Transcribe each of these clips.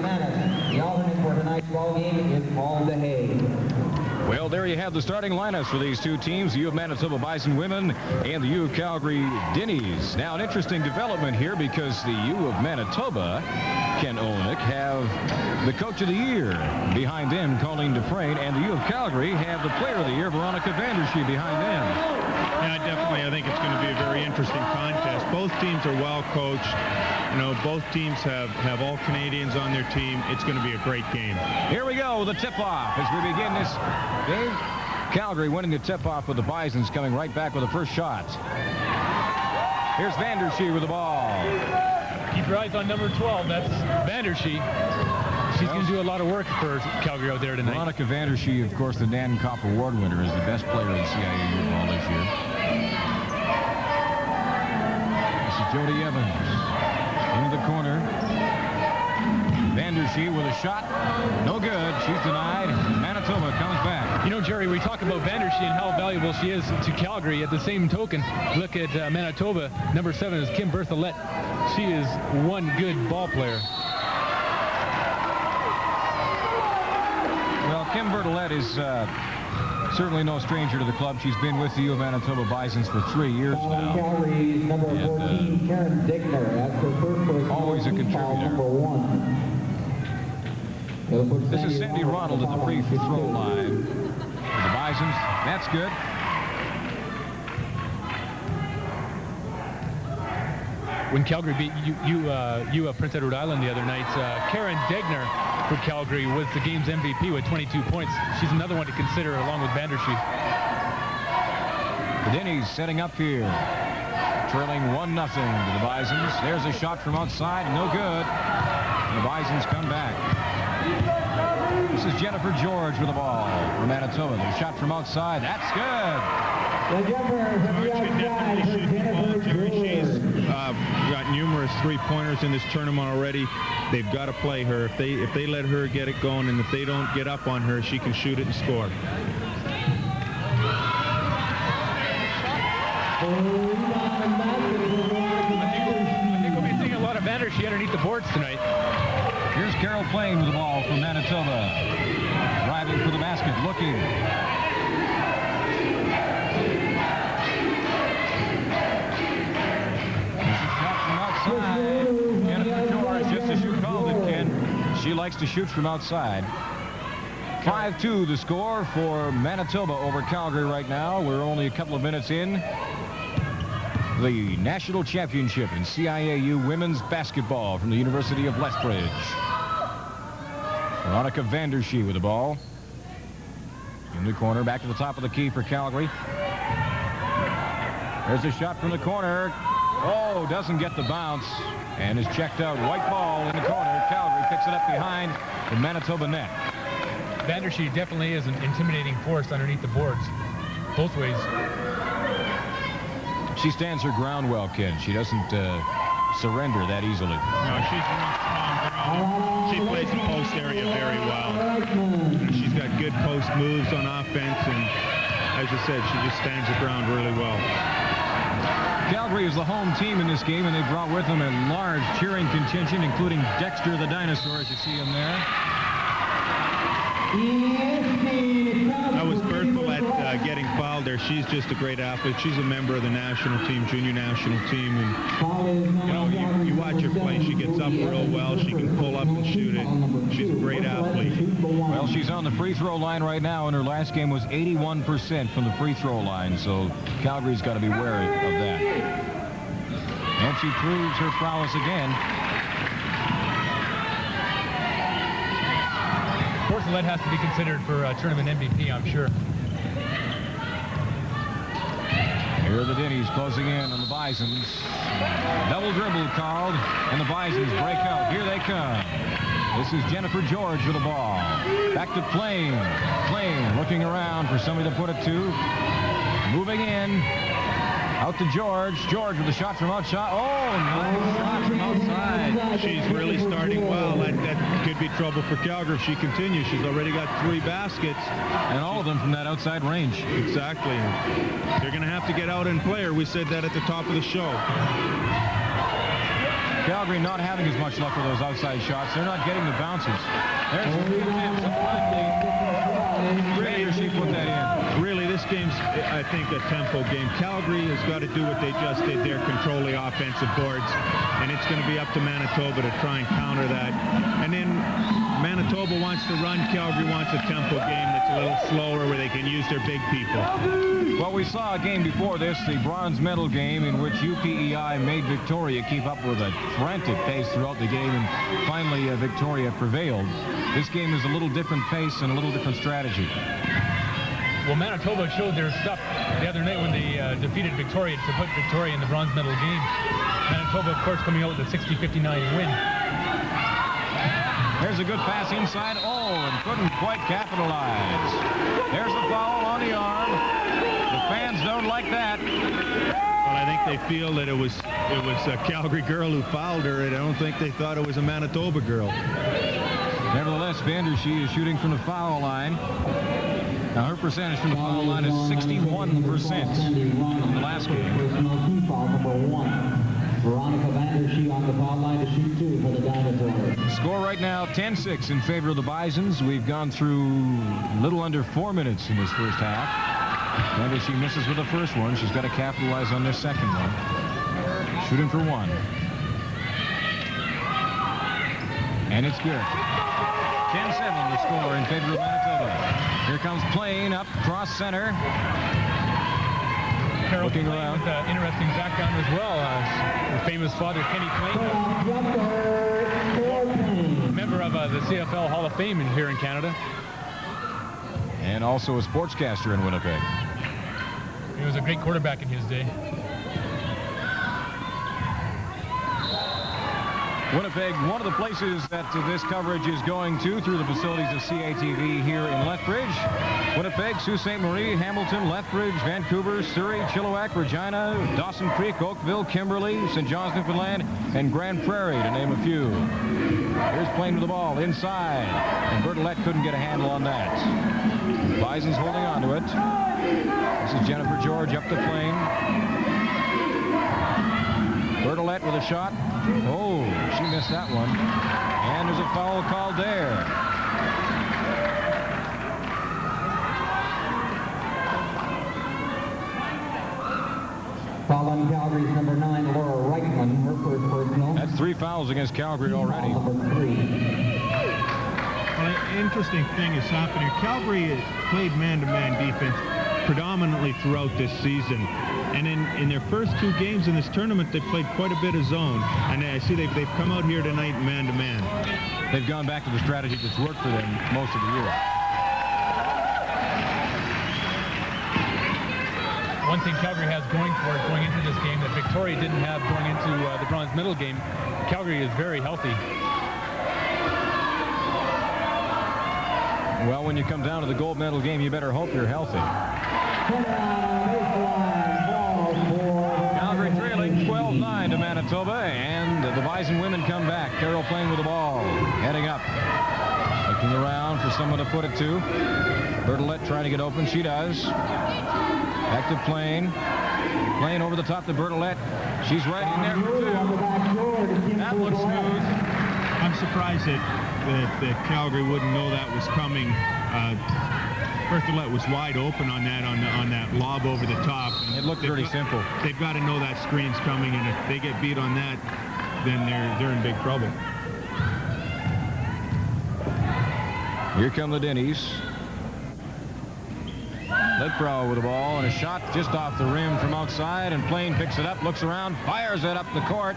The alternate for tonight's ball game is Paul DeHay. Well, there you have the starting lineups for these two teams, the U of Manitoba Bison women and the U of Calgary Dinnies. Now, an interesting development here because the U of Manitoba, Ken Olnick, have the Coach of the Year behind them, Colleen Dufresne, and the U of Calgary have the Player of the Year, Veronica Vandershee, behind them. Yeah, definitely. I think it's going to be a very interesting contest. Both teams are well coached. You know, both teams have all Canadians on their team. It's going to be a great game. Here we go, the tip-off as we begin this game. Calgary winning the tip-off with the Bisons coming right back with the first shot. Here's Vandershee with the ball. Keep your eyes on number 12. That's Vandershee. She's going to do a lot of work for Calgary out there tonight. Veronica Vandershee, of course, the Dan Kopp Award winner, is the best player in CIAU ball this year. This is Jody Evans. Into the corner. Vandershee with a shot. No good. She's denied. Manitoba comes back. You know, Jerry, we talk about Vandershee and how valuable she is to Calgary. At the same token, look at Manitoba. Number 7 is Kim Berthollet. She is one good ball player. Well, Kim Berthollet is certainly no stranger to the club. She's been with the U of Manitoba Bisons for 3 years now. Calgary's number 14, Karen Dickner. That's her first place. Always a contributor. Number 1. This is Sandy Ronald at the free throw line for the Bisons. That's good. When Calgary beat U of Prince Edward Island the other night, Karen Degner for Calgary was the game's MVP with 22 points. She's another one to consider along with Vandershee. The Dinnies setting up here. Trailing 1-0 to the Bisons. There's a shot from outside. No good. And the Bisons come back. This is Jennifer George with the ball for Manitoba. The shot from outside. That's good. The jumper from the outside for Jennifer George. Got numerous three-pointers in this tournament already. They've got to play her. If they let her get it going, and if they don't get up on her, she can shoot it and score. I think we'll be seeing a lot of Vandershee underneath the boards tonight. Here's Carol Plain with the ball from Manitoba. Driving for the basket, looking. There's a shot from outside. Jennifer George, just as you called it, Ken. She likes to shoot from outside. 5-2 the score for Manitoba over Calgary right now. We're only a couple of minutes in. The national championship in CIAU women's basketball from the University of Lethbridge. Veronica Vandershee with the ball. In the corner, back to the top of the key for Calgary. There's a shot from the corner. Oh, doesn't get the bounce and is checked out. White ball in the corner. Calgary picks it up behind the Manitoba net. Vandershee definitely is an intimidating force underneath the boards, both ways. She stands her ground well, Ken. She doesn't surrender that easily. No, she's on strong ground. She plays the post area very well. She's got good post moves on offense, and as you said, she just stands her ground really well. Calgary is the home team in this game, and they brought with them a large cheering contingent, including Dexter the Dinosaur, as you see him there. That was Berthollet getting fouled there. She's just a great athlete. She's a member of the national team, junior national team, and you know, you watch her play. She gets up real well. She can pull up and shoot it. She's a great athlete. Well, she's on the free throw line right now, and her last game was 81% from the free throw line, so Calgary's got to be wary of that. And she proves her prowess again. Berthollet has to be considered for tournament MVP, I'm sure. Here are the Dinnies closing in on the Bisons. Double dribble called, and the Bisons break out. Here they come. This is Jennifer George with the ball. Back to Plain. Plain looking around for somebody to put it to. Moving in. Out to George. George with a shot from outside. Oh, nice shot from outside. She's really starting well. That could be trouble for Calgary if she continues. She's already got 3 baskets. And all of them from that outside range. Exactly. They're going to have to get out and play her. We said that at the top of the show. Calgary not having as much luck with those outside shots. They're not getting the bounces. There's really she put that in. Really, this game's, I think, a tempo game. Calgary has got to do what they just did there, control the offensive boards, and it's going to be up to Manitoba to try and counter that. And then Manitoba wants to run. Calgary wants a tempo game that's a little slower where they can use their big people. Well, we saw a game before this, the bronze medal game, in which UPEI made Victoria keep up with a frantic pace throughout the game, and finally Victoria prevailed. This game is a little different pace and a little different strategy. Well, Manitoba showed their stuff the other night when they defeated Victoria to put Victoria in the bronze medal game. Manitoba, of course, coming out with a 60-59 win. There's a good pass inside. Oh, and couldn't quite capitalize. There's the foul on the arm. The fans don't like that. Well, I think they feel that it was a Calgary girl who fouled her, and I don't think they thought it was a Manitoba girl. Nevertheless, Vandershee is shooting from the foul line. Now, her percentage from the foul line is 61% in the last game. Personal team foul number 1. Veronica Vandershee on the foul line to shoot 2 for the Dinosaurs. Score right now, 10-6 in favor of the Bisons. We've gone through a little under 4 minutes in this first half. Vandershee misses with the first one. She's got to capitalize on this second one. Shooting for 1. And it's good. 10-7 the score in favor of Manitoba. Here comes Plain up cross center. Carol Looking Plain around. with an interesting background as well. Her famous father, Kenny Plain, member of the CFL Hall of Fame here in Canada. And also a sportscaster in Winnipeg. He was a great quarterback in his day. Winnipeg, one of the places that this coverage is going to through the facilities of CATV here in Lethbridge. Winnipeg, Sault Ste. Marie, Hamilton, Lethbridge, Vancouver, Surrey, Chilliwack, Regina, Dawson Creek, Oakville, Kimberley, St. John's, Newfoundland, and Grand Prairie, to name a few. Here's Plain with the ball inside, and Bertolette couldn't get a handle on that. Bison's holding on to it. This is Jennifer George up to Plain. Bertolette with a shot. Oh, she missed that one. And there's a foul called there. Foul on Calgary's number 9, Laura Reichman, her first personal. That's 3 fouls against Calgary already. Foul number 3. Well, an interesting thing is happening. Calgary has played man-to-man defense predominantly throughout this season. And in their first 2 games in this tournament, they played quite a bit of zone. And I see they've come out here tonight man-to-man. They've gone back to the strategy that's worked for them most of the year. One thing Calgary has going for it going into this game that Victoria didn't have going into the bronze medal game. Calgary is very healthy. Well, when you come down to the gold medal game, you better hope you're healthy. Calgary trailing 12-9 to Manitoba, and the Bison women come back. Carol Plain with the ball, heading up. Looking around for someone to put it to. Bertolette trying to get open. She does. Back to Plain. Plain over the top to Bertolette. She's right in there for 2. That looks smooth. I'm surprised that Calgary wouldn't know that was coming. Bertolette was wide open on that lob over the top. It looked pretty simple. They've got to know that screen's coming, and if they get beat on that, then they're in big trouble. Here come the Denny's. Ledprow with the ball, and a shot just off the rim from outside, and Plain picks it up, looks around, fires it up the court.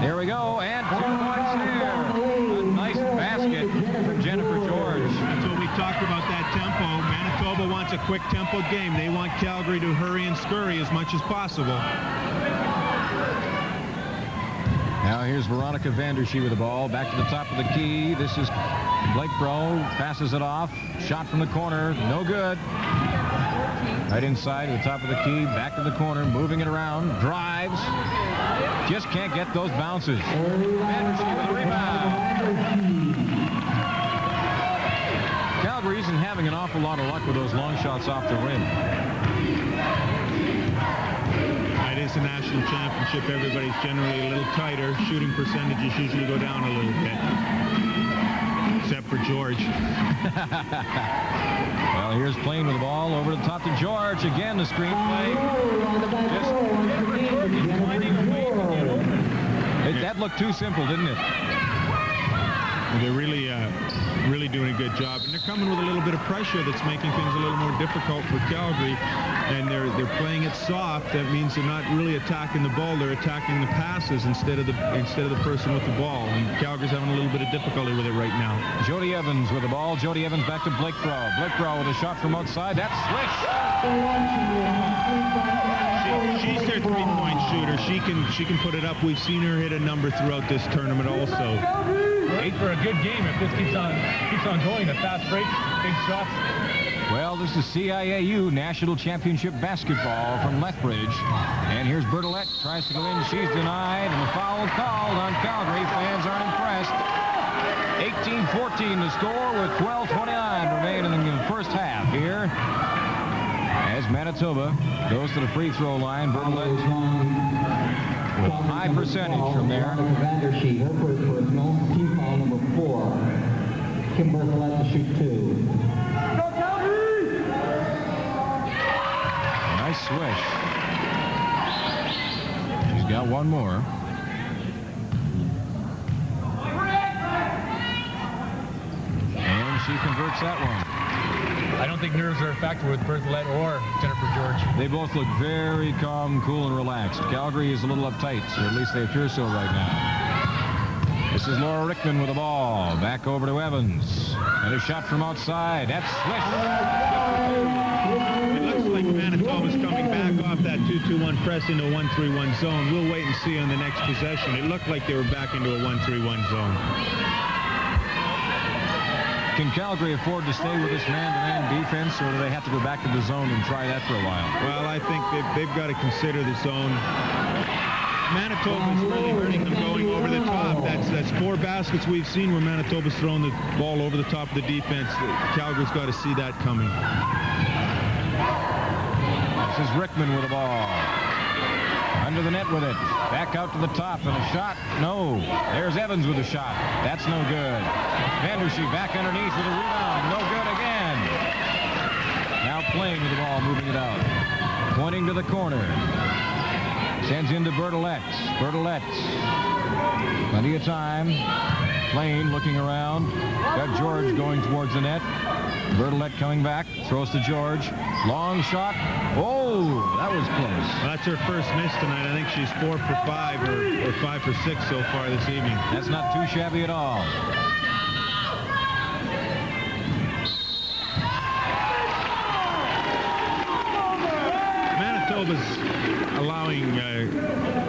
There we go, and 2 points here. A nice basket from Jennifer George. That's what we talked about, that tempo. Manitoba wants a quick tempo game. They want Calgary to hurry and scurry as much as possible. Now here's Veronica Vandershee with the ball. Back to the top of the key. This is Ledprow, passes it off. Shot from the corner, no good. Right inside to the top of the key, back to the corner, moving it around, drives. Just can't get those bounces. Vandershee with a rebound. Calgary isn't having an awful lot of luck with those long shots off the rim. It is the national championship. Everybody's generally a little tighter. Shooting percentages usually go down a little bit. Except for George. Well, here's Plain with the ball over the top to George. Again, the screen play. That looked too simple, didn't it? They're really doing a good job, and they're coming with a little bit of pressure that's making things a little more difficult for Calgary. And they're playing it soft. That means they're not really attacking the ball; they're attacking the passes instead of the person with the ball. And Calgary's having a little bit of difficulty with it right now. Jody Evans with the ball. Jody Evans back to Blakebrough. Blakebrough with a shot from outside. That's swish. She's their three-point shooter. She can put it up. We've seen her hit a number throughout this tournament also. Wait for a good game if this keeps on going. A fast break, big shots. Well, this is CIAU National Championship Basketball from Lethbridge. And here's Bertolette. Tries to go in. She's denied. And the foul called on Calgary. Fans aren't impressed. 18-14 to score with 12:29 remaining in the first half here. As Manitoba goes to the free throw line. Bertolette with high percentage from there. Her first personal. Team foul number 4. Kim Bertolette to shoot 2. Nice swish. She's got one more. And she converts that one. I don't think nerves are a factor with Berthollet or Jennifer George. They both look very calm, cool, and relaxed. Calgary is a little uptight, or at least they appear so right now. This is Laura Rickman with the ball. Back over to Evans. And a shot from outside. That's swish. It looks like Manitoba's coming back off that 2-2-1 press into a 1-3-1 zone. We'll wait and see on the next possession. It looked like they were back into a 1-3-1 zone. Can Calgary afford to stay with this man-to-man defense, or do they have to go back to the zone and try that for a while? Well, I think they've got to consider the zone. Manitoba is really hurting them going over the top. That's 4 baskets we've seen where Manitoba's throwing the ball over the top of the defense. Calgary's got to see that coming. This is Rickman with the ball. Under the net with it. Back out to the top and a shot. No. There's Evans with a shot. That's no good. Vandersheet back underneath with a rebound. No good again. Now playing with the ball, moving it out. Pointing to the corner. Sends into Bertolette. Bertolette. Plenty of time. Plain looking around. Got George going towards the net. Bertolette coming back. Throws to George. Long shot. Oh, that was close. Well, that's her first miss tonight. I think she's 4 for 5 or 5 for 6 so far this evening. That's not too shabby at all. Manitoba's allowing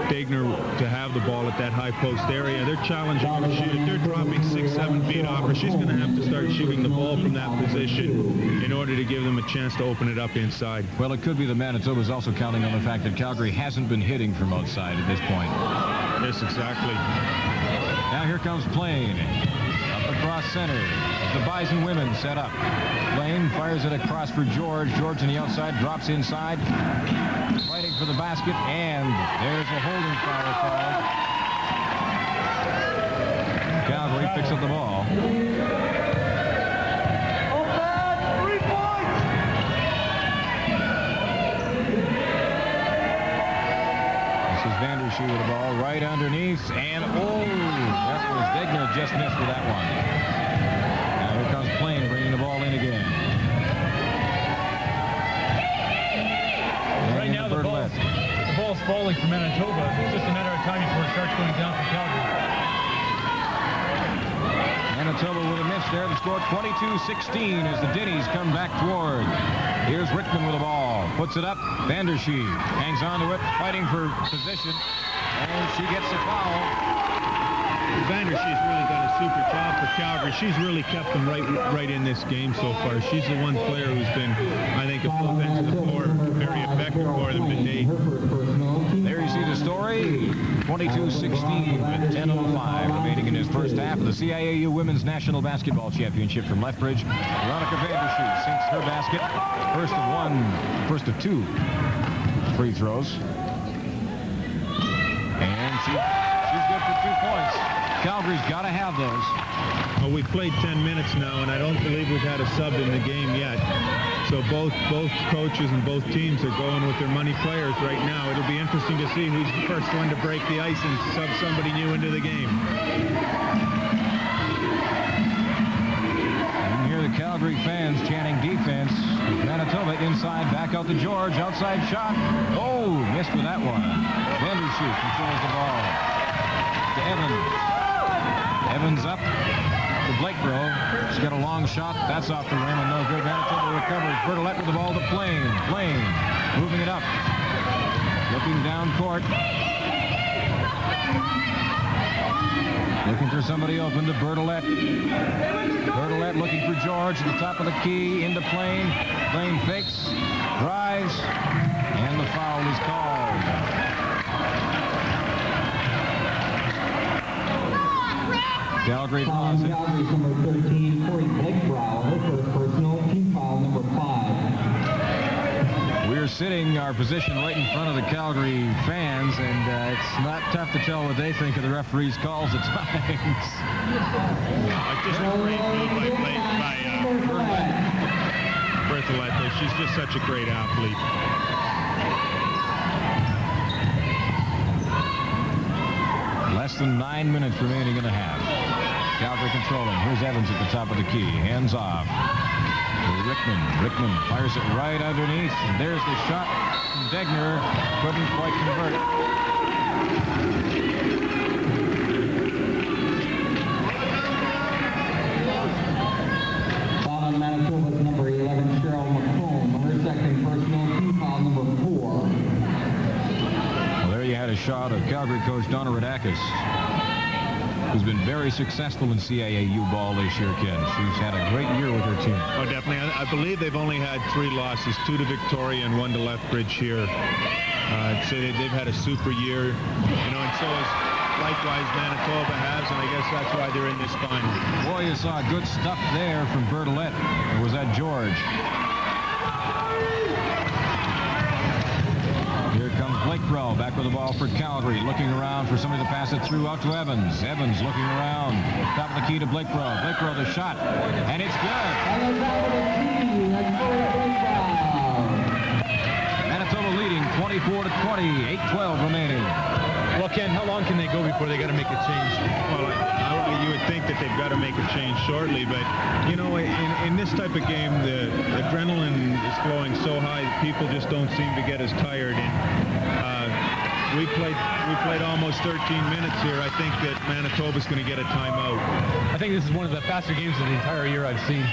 Degner to have the ball at that high post area. They're challenging her to shoot it. They're dropping 6-7 feet off her. She's going to have to start shooting the ball from that position in order to give them a chance to open it up inside. Well, it could be that Manitoba's also counting on the fact that Calgary hasn't been hitting from outside at this point. Yes, exactly. Now here comes Plain. Up across center. The Bison women set up. Plain fires it across for George. George on the outside drops inside. Fighting for the basket, and there's a holding foul called. Calgary picks up the ball. This is Vandersheet with the ball right underneath, and that was Degner just missed with that one. Now here comes Plain bringing the ball in again. Right now the ball's falling for Manitoba. It's just a matter of time before it starts going down for Calgary. Manitoba with a miss there to score 22-16 as the Dinnies come back toward. Here's Rickman with the ball. Puts it up. Vandersheet hangs on to it, fighting for position. And she gets a foul. Vandersheet's really done a super job for Calgary. She's really kept them right in this game so far. She's the one player who's been, I think, a full bench of the floor, very effective for them today. There you see the story. 22-16 with 10:05 remaining in this first half of the CIAU Women's National Basketball Championship from Lethbridge. Veronica Vandersheet sinks her basket. First of 2 free throws. She's good for 2 points. Calgary's got to have those. Well, we've played 10 minutes now, and I don't believe we've had a sub in the game yet. So both coaches and both teams are going with their money players right now. It'll be interesting to see who's the first one to break the ice and sub somebody new into the game. You can hear the Calgary fans chanting defense. Manitoba inside, back out to George. Outside shot. Oh, missed with that one. Vandershoot controls the ball. To Evans. Evans up to Blakebro. She's got a long shot. That's off the rim and no good. Manitoba recovers. Bertolette with the ball to Plain. Plain moving it up. Looking down court. Looking for somebody open to Bertolette. Bertolette looking for George at the top of the key. Into Plain. Plain fakes. Drives. And the foul is called. Calgary Calgary number 13, Corey Blakebrow, her first personal, team foul number 5. We're sitting our position right in front of the Calgary fans, and it's not tough to tell what they think of the referee's calls at times. Just a great move by Bertolette. She's just such a great athlete. Less than 9 minutes remaining in the half. Calgary controlling. Here's Evans at the top of the key. Hands off. Rickman. Rickman fires it right underneath. And there's the shot. Degner couldn't quite convert. Foul on Manitoba's number 11, Cheryl McComb. Her second personal, team foul number 4. Well, there you had a shot of Calgary coach Donna Radakis, who's been very successful in CIAU ball this year, Ken. She's had a great year with her team. Oh, definitely. I believe they've only had 3 losses, 2 to Victoria and 1 to Lethbridge here. So they've had a super year, and so is likewise Manitoba has, and I guess that's why they're in this final. Boy, you saw good stuff there from Bertolette. Or was that George? Here comes Blakebrow back with the ball for Calgary, looking around for somebody to pass it through out to Evans. Evans looking around, top of the key to Blakebrow. Blakebrow the shot, and it's good. Manitoba leading 24-20, 8-12 remaining. Well, Ken, how long can they go before they got to make a change? Well, you would think that they've got to make a change shortly, but in this type of game, the adrenaline is flowing so high that people just don't seem to get as tired. And we played almost 13 minutes here. I think that Manitoba's going to get a timeout. I think this is one of the faster games of the entire year I've seen.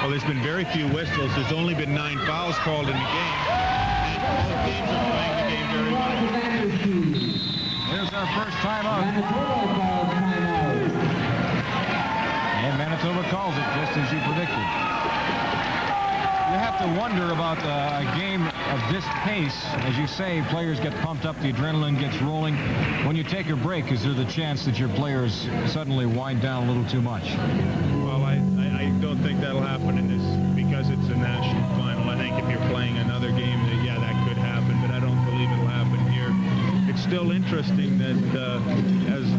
Well, there's been very few whistles. There's only been 9 fouls called in the game. And both teams are playing the game very well. There's our first timeout. And Manitoba calls it just as you predicted. You have to wonder about a game of this pace. As you say, players get pumped up, the adrenaline gets rolling. When you take a break, is there the chance that your players suddenly wind down a little too much? Well, I don't think that'll happen in this because it's a national final. I think if you're playing another game, that could happen, but I don't believe it'll happen here. It's still interesting that,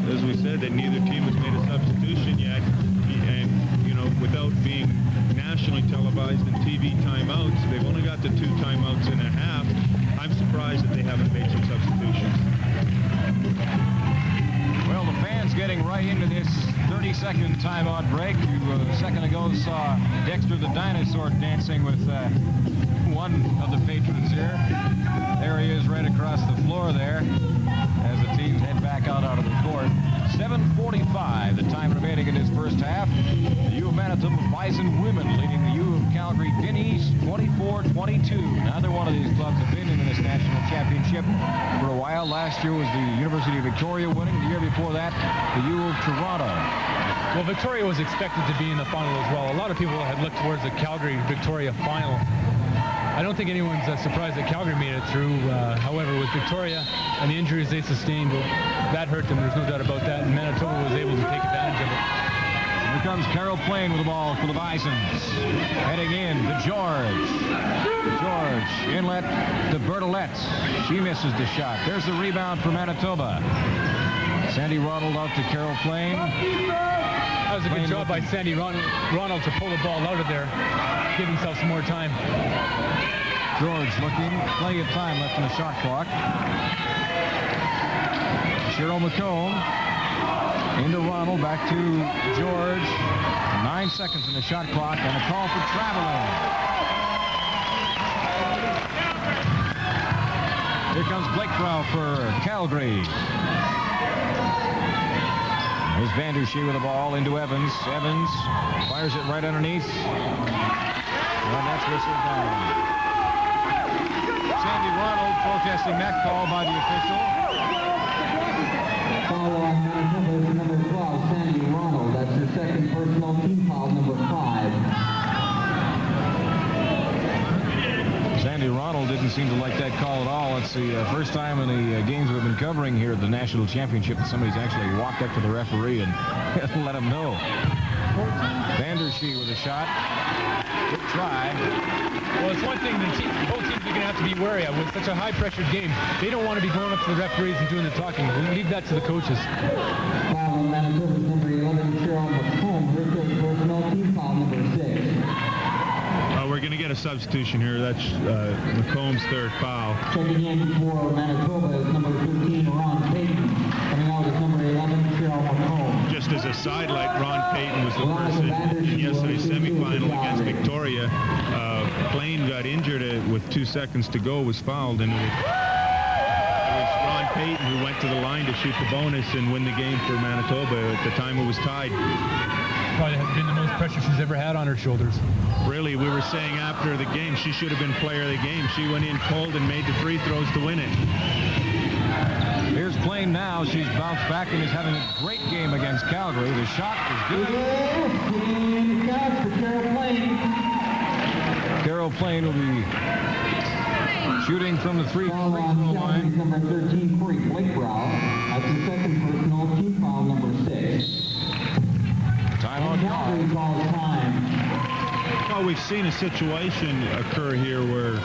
as we said, that neither team has made a substitution yet, and without being nationally televised and TV timeouts, they've only got the 2 timeouts and a half. I'm surprised that they haven't made some substitutions. Well, the fans getting right into this 30-second timeout break. You a second ago saw Dexter the Dinosaur dancing with one of the patrons here. There he is right across the floor there as the teams head back out of the court. 7:45, the time remaining in this first half. The U of Manitoba Bison women leading the U of Calgary Guineas 24-22. Neither one of these clubs have been in this national championship for a while. Last year was the University of Victoria winning. The year before that, the U of Toronto. Well, Victoria was expected to be in the final as well. A lot of people had looked towards the Calgary-Victoria final. I don't think anyone's surprised that Calgary made it through. However, with Victoria and the injuries they sustained, that hurt them. There's no doubt about that. And Manitoba was able to take advantage of it. Here comes Carol Plain with the ball for the Bisons. Heading in to George. George, inlet to Bertolette. She misses the shot. There's the rebound for Manitoba. Sandy Ronald out to Carol Plain. That was a good job by Sandy Ronald to pull the ball out of there, give himself some more time. George looking, plenty of time left in the shot clock. Cheryl McComb into Ronald, back to George. 9 seconds in the shot clock, and a call for traveling. Here comes Blake Brow for Calgary. Here's Vandershee with the ball into Evans. Evans fires it right underneath. And that's whistled down. Sandy Ronald protesting that call by the official. Foul on Manitoba, number 12, Sandy Ronald. That's her second personal, team foul number 5. Sandy Ronald didn't seem to like that call at all. It's the first time in the games we've been covering here at the National Championship that somebody's actually walked up to the referee and let him know. Vandershee with a shot. Good try. Well, it's one thing that both teams are going to have to be wary of. With such a high-pressured game, they don't want to be going up to the referees and doing the talking. We'll leave that to the coaches. Foul on Manitoba's number 11, Cheryl McComb. Her third personal, team foul number 6. We're going to get a substitution here. That's McComb's third foul. Checking in for Manitoba is number 13, Ron Payton. Coming out is number 11, Cheryl McComb. Just as a sidelight, Ron Payton was the person in yesterday's semifinal against Victoria. Plain got injured with 2 seconds to go, was fouled, and it was Ron Payton who went to the line to shoot the bonus and win the game for Manitoba. At the time it was tied. Probably has been the most pressure she's ever had on her shoulders. Really, we were saying after the game, she should have been player of the game. She went in cold and made the free throws to win it. Here's Plain now. She's bounced back and is having a great game against Calgary. The shot is good. Carol Plain will be shooting from the free throw line. Number 13, Corey Blake Brow. That's the second personal, team foul number 6. Timeout call. Well, we've seen a situation occur here where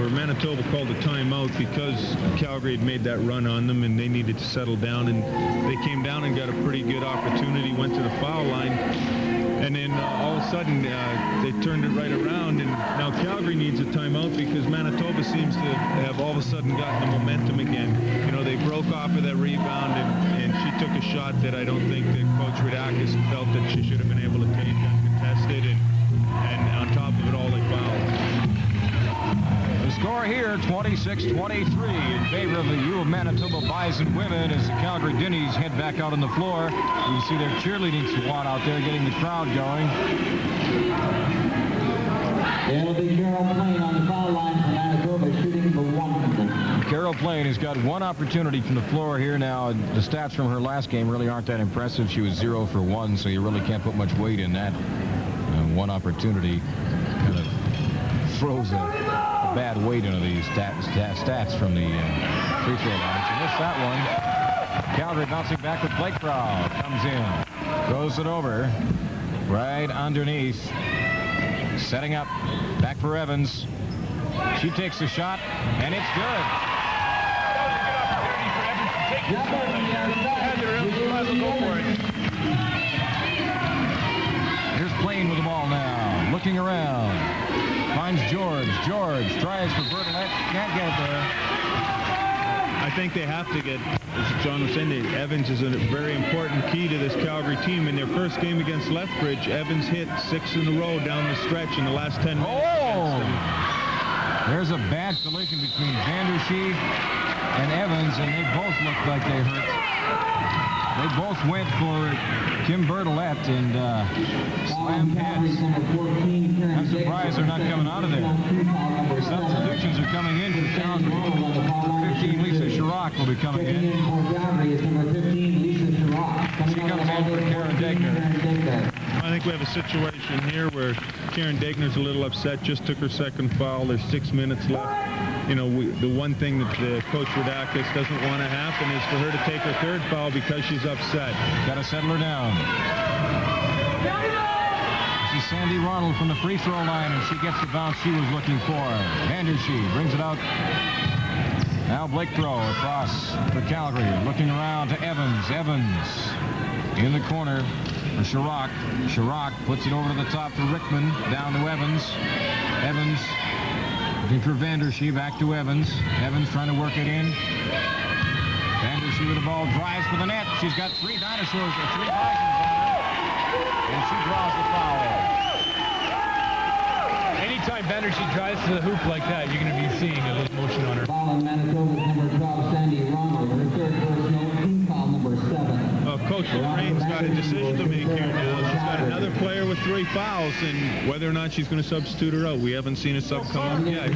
Manitoba called a timeout because Calgary had made that run on them and they needed to settle down, and they came down and got a pretty good opportunity, went to the foul line, and then all of a sudden they turned it right around, and now Calgary needs a timeout because Manitoba seems to have all of a sudden gotten the momentum again. You know, they broke off of that rebound, and she took a shot that I don't think that Coach Radakis felt that she should have been able to take uncontested, and on top of it all, they fouled. The score here, 26-23 in favor of the U of Manitoba Bison women as the Calgary Dinnies head back out on the floor. You can see their cheerleading squad out there getting the crowd going. It'll be Carol Plain on the foul line for Manitoba, shooting for 1. Carol Plain has got 1 opportunity from the floor here now. The stats from her last game really aren't that impressive. She was 0 for 1, so you really can't put much weight in that. 1 opportunity kind of throws a bad weight into these stats from the free throw line. She missed that one. Calgary bouncing back with Blake Brow. Comes in. Throws it over. Right underneath. Setting up. Back for Evans. She takes the shot, and it's good. Here's Plain with the ball now. Looking around. Finds George. George tries for Bertolet. Can't get it there. I think they have to get, as John was saying, Evans is a very important key to this Calgary team. In their first game against Lethbridge, Evans hit 6 in a row down the stretch in the last 10 minutes. Oh! There's a bad collision between Vandershee and Evans, and they both looked like they hurt. They both went for Kim Bertolet and slammed heads. I'm surprised they're not coming out of there. Substitutions are coming in for Calgary. 15, Lisa Chirac will be coming in. She comes in for Karen Degner. I think we have a situation here where Karen Degner's a little upset, just took her second foul. There's 6 minutes left. You know, the one thing that Coach Radakis doesn't want to happen is for her to take her third foul because she's upset. Got to settle her down. This is Sandy Ronald from the free throw line, and she gets the bounce she was looking for. Vandershee brings it out. Now Blake Throw across for Calgary. Looking around to Evans. Evans in the corner for Chirac. Chirac puts it over to the top to Rickman. Down to Evans. Evans looking for Vandershe. Back to Evans. Evans trying to work it in. Vandershe with the ball. Drives for the net. She's got 3 dinosaurs or 3 Bisons on her. And she draws the foul. Anytime Vandershe drives to the hoop like that, you're going to be seeing a little motion on her. Foul on Manitoba's number 12, Sandy Ronald. Her third personal, team foul number 7. Well, Coach Lorraine's got a decision to make here now. She's got another player with 3 fouls, and whether or not she's going to substitute her out, we haven't seen a sub come up yet.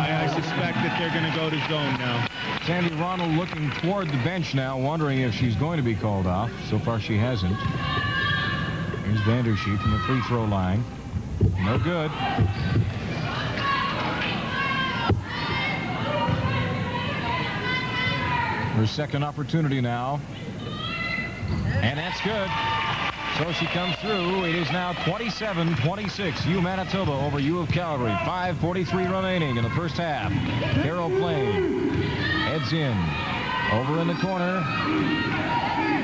I suspect that they're going to go to zone now. Sandy Ronald looking toward the bench now, wondering if she's going to be called off. So far, she hasn't. Here's Vandershe from the free throw line. No good. Her second opportunity now. And that's good. So she comes through. It is now 27-26. U Manitoba over U of Calgary. 5:43 remaining in the first half. Carol Plain heads in. Over in the corner.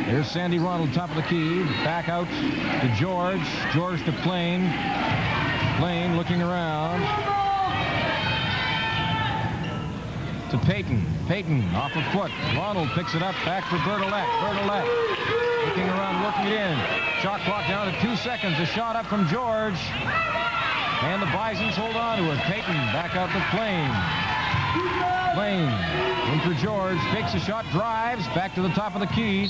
Here's Sandy Ronald, top of the key. Back out to George. George to Plain. Plain looking around. To Payton. Payton off a foot. Ronald picks it up. Back for Bertolette. Bertolette looking around, working it in. Shot clock down to 2 seconds. A shot up from George. And the Bisons hold on to it. Payton back out to Plain. Plain in for George. Takes a shot. Drives. Back to the top of the key.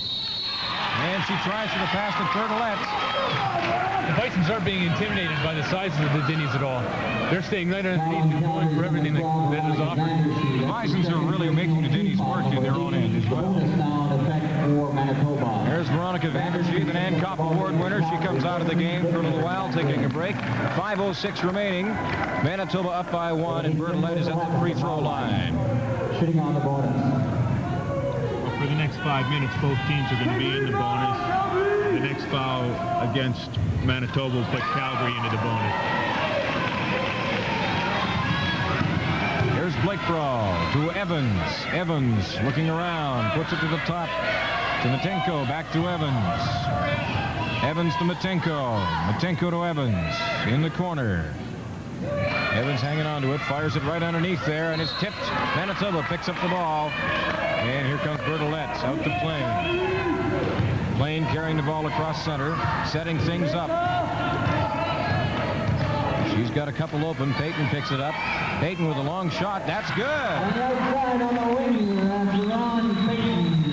And she tries for the pass to Bertolette. The Bisons aren't being intimidated by the size of the Dinnies at all. They're staying right underneath and going for everything that is offered. The Bisons are really making the Dinnies work in their own end as well. There's Veronica Vandershe, the Nankoff Award winner. She comes out of the game for a little while, taking a break. 5:06 remaining. Manitoba up by 1, and Bertolette is at the free throw line. Shooting on the bonus. For the next 5 minutes, both teams are going to be in the bonus. The next foul against Manitoba will put Calgary into the bonus. Here's Blake Brawl to Evans. Evans looking around, puts it to the top to Matenko. Back to Evans. Evans to Matenko. Matenko to Evans in the corner. Evans hanging on to it, fires it right underneath there, and it's tipped. Manitoba picks up the ball. And here comes Bertolette out to Plain. Plain carrying the ball across center, setting things up. She's got a couple open. Payton picks it up. Payton with a long shot. That's good. On the outside on the wing, Ron Payton.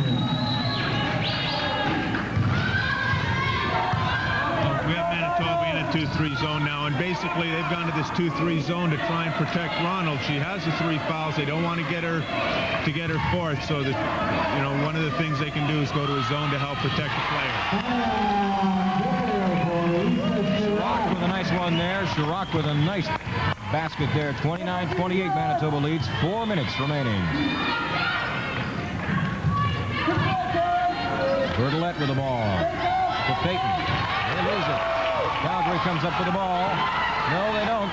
We have Manitoba in a 2-3 zone now, and basically they've gone to this 2-3 zone to try and protect Ronald. She has the 3 fouls. They don't want to get her fourth, so that, you know, one of the things they can do is go to a zone to help protect the player. Chirac with a nice one there. Chirac with a nice basket there. 29-28 Manitoba leads. 4 minutes remaining. Bertolette with the ball to Payton. They lose it. Calgary comes up with the ball. No, they don't.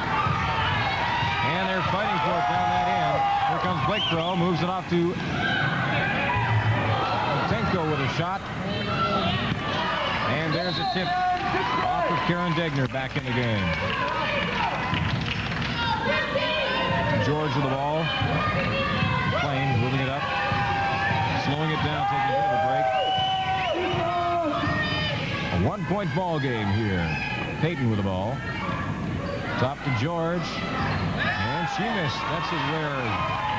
And they're fighting for it down that end. Here comes Blake Throw. Moves it off to Matenko with a shot. And there's a tip off of Karen Degner back in the game. George with the ball. Plain moving it up. Slowing it down, taking a bit of a break. A 1-point ball game here. Payton with the ball. Top to George. And she missed. That's a rare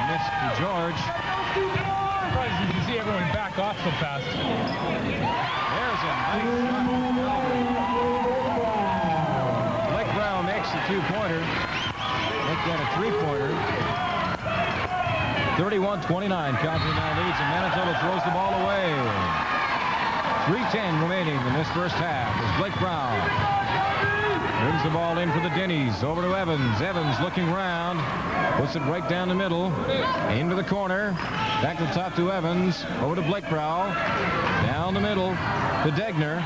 miss to George. Surprised you can see everyone back off so fast. There's a nice shot. Blake Brown makes the 2-pointer. Make that a 3-pointer. 31-29. Calgary now leads, and Manitoba throws the ball away. 3:10 remaining in this first half as Blake Brown brings the ball in for the Dinnies. Over to Evans. Evans looking around. Puts it right down the middle. Into the corner. Back to the top to Evans. Over to Blake Brown. Down the middle to Degner.